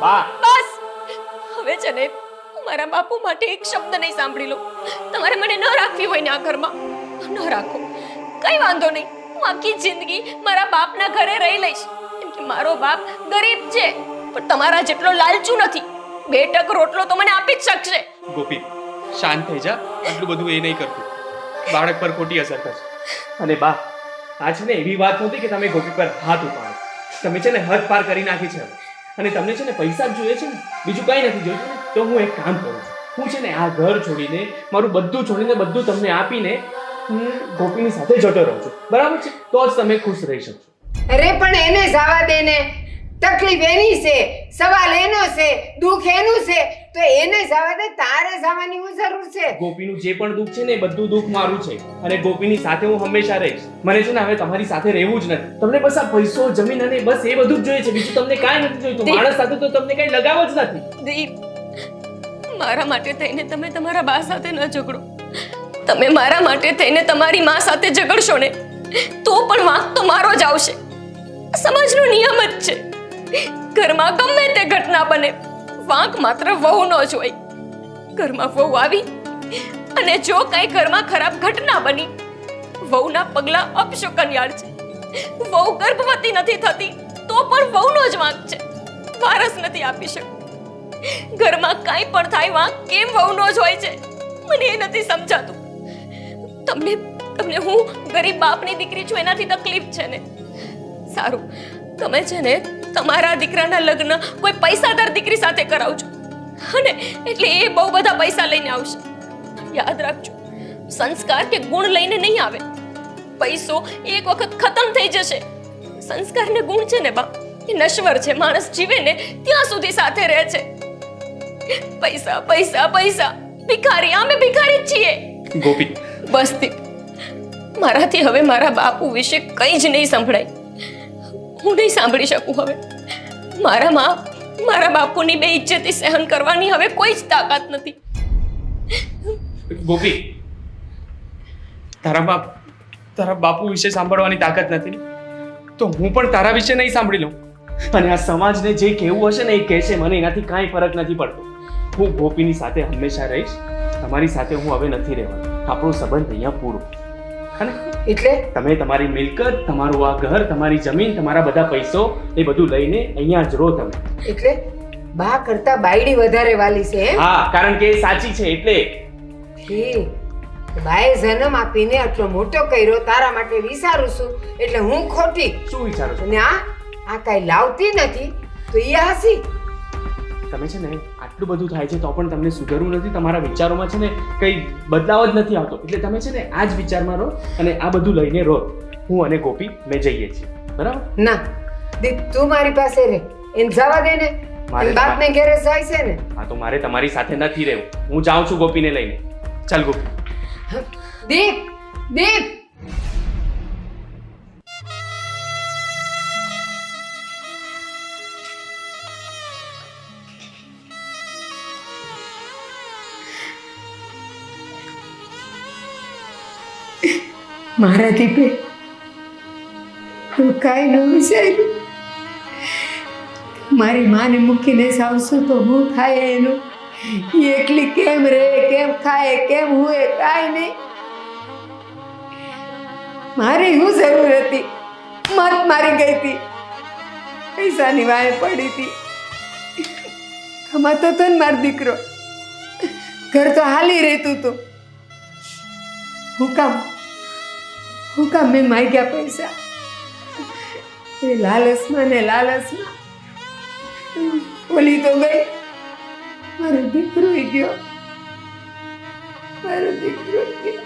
બા, બસ હવે છે ને હું મારા બાપુ માટે એક શબ્દ નહીં સાંભળી લો. તમારે મને ન રાખવી હોય ને આ ઘરમાં, ન રાખો. કઈ વાંધો નહીં, હું આખી જિંદગી મારા બાપના ઘરે રહી લઈશ. કેમ કે મારો બાપ ગરીબ છે પણ તમારા જેટલો લાલચુ નથી. 2 ટક રોટલો તો મને આપી જ શકશે. ગોપી, શાંત થઈ જા. આટલું બધું એ નહીં કરતું. બાળક પર ખોટી અસર થશે. અને બા, આ છે ને એવી વાત નહોતી કે તમે ગોપી પર હાથ ઉપાડો. તમે છે ને હદ પાર કરી નાખી છે હવે. અને તમને છે ને પૈસા જ જોઈએ છે ને, બીજું કંઈ નથી જોઈતું ને, તો હું એક કામ કરું છું. હું છે ને આ ઘર છોડીને, મારું બધું છોડીને, બધું તમને આપીને હું ગોપીની સાથે જતો રહું છું. બરાબર છે? તો જ તમે ખુશ રહી શકશો. અરે પણ એને જવા દે ને. તકલીફ એની છે, સવાલ એનો છે, દુઃખ એનું છે, તો એને જવા દે. તારે જવાની હું જરૂર છે? ગોપીનું જે પણ દુઃખ છે ને એ બધું દુઃખ મારું છે. અને ગોપીની સાથે હું હંમેશા રહીશ. મને છે ને હવે તમારી સાથે રહેવું જ નથી. તમને બસ આ પૈસો, જમીન અને બસ એ બધું જ જોઈએ છે. બીજું તમને કાંઈ નથી જોઈતું. માણસ સાથે તો તમને કાંઈ લગાવ જ નથી. દીપ, મારા માટે થઈને તમે તમારા બા સાથે ન ઝઘડો. તમે મારા માટે થઈને તમારી માં સાથે ઝઘડશો ને તો પણ વાંક તો મારો જ આવશે. સમાજનો નિયમ જ છે. ઘરમાં ગમે તે ઘટના બને, વાંક માત્ર વહુનો જ હોય. ઘરમાં વહુ આવી અને જો કઈ ઘરમાં ખરાબ ઘટના બની, વહુના પગલા અપશુકનિયાળ છે. વહુ ગર્ભવતી નથી થતી તો પણ વહુનો જ વાંક છે. વારસ નથી આપી શકતી. ઘરમાં કાંઈ પણ થાય, વાંક કેમ વહુનો જ હોય છે? મને એ નથી સમજાતું. તમને હું ગરીબ બાપની દીકરી છું એનાથી તકલીફ છે ને. સારું, તમે છે ને તમારા દીકરાના લગ્ન કોઈ પૈસાદાર દીકરી સાથે કરાવજો અને એટલે એ બહુ બધા પૈસા લઈને આવશે. યાદ રાખજો, સંસ્કાર કે ગુણ લઈને નહીં આવે. પૈસો એક વખત ખતમ થઈ જશે. સંસ્કાર ને ગુણ છે ને બા, એ નશ્વર છે. માણસ જીવે ને ત્યાં સુધી સાથે રહે છે. પૈસા પૈસા પૈસા, ભિખારી. અમે ભિખારી જ છીએ. ગોપી, બસ દીપ, મારાથી હવે મારા બાપુ વિશે કંઈ જ નહીં સંભળાય. હું નહીં સાંભળી શકું હવે. મારા બાપુની બેઇજ્જતી સહન કરવાની હવે કોઈ જ તાકાત નથી. ગોપી, તારા બાપુ વિશે સાંભળવાની તાકાત નથી તો હું પણ તારા વિશે નહીં સાંભળી લઉં. અને આ સમાજને જે કહેવું હશે ને એ કહેશે. મને એનાથી કાંઈ ફરક નથી પડતો. હું ગોપીની સાથે હંમેશા રહીશ. તમારી સાથે હું હવે નથી રહેવાનો. આપણો સંબંધ અહીંયા પૂરો. અને એટલે તમે તમારી મિલકત, તમારું આ ઘર, તમારી જમીન, તમારા બધા પૈસો એ બધું લઈને અહીંયા જ રહો તમે. એટલે બા કરતા બાયડી વધારે વાલી છે એમ? હા, કારણ કે એ સાચી છે એટલે. બાએ જન્મ આપીને આટલો મોટો કર્યો, તારા માટે વિચારું છું એટલે હું ખોટી? શું વિચારો છો? અને આ કાંઈ લાવતી નથી તો એ હાસી? તમે છે ને આટલું બધું થાય છે તો પણ તમને સુધરવું નથી. તમારા વિચારોમાં છે ને કંઈ બદલાવ જ નથી આવતો. એટલે તમે છે ને આ જ વિચારમાં રહો અને આ બધું લઈને રહો. હું અને ગોપી મેં જઈએ છીએ. બરાબર? ના દીપ, તું મારી પાસે રહે. એને જવા દે ને. મારે બાપને ઘેરે જાય છે ને હા તો મારે તમારી સાથે નથી રહેવું. હું જાઉં છું ગોપીને લઈને. ચાલ ગોપી. દીપ દીપ મારા દીપે હું કાંઈ ન વિચાર્યું. મારી માને મૂકીને આવશું તો હું થાય એનું? ઈ એકલી કેમ રહે, કેમ ખાય, કેમ હુએ, કાંઈ નહીં. મારે શું જરૂર હતી? મત મારી ગઈ હતી, પૈસાની વાય પડી હતી. કમાતો તો ને મારો દીકરો, ઘર તો હાલી રહેતું હતું. હું કામ મેં માગ્યા પૈસા? એ લાલચમાં ને લાલચમાં ઓલી તો ગઈ, મારો દીકરો ગયો, મારો દીકરો ગયો.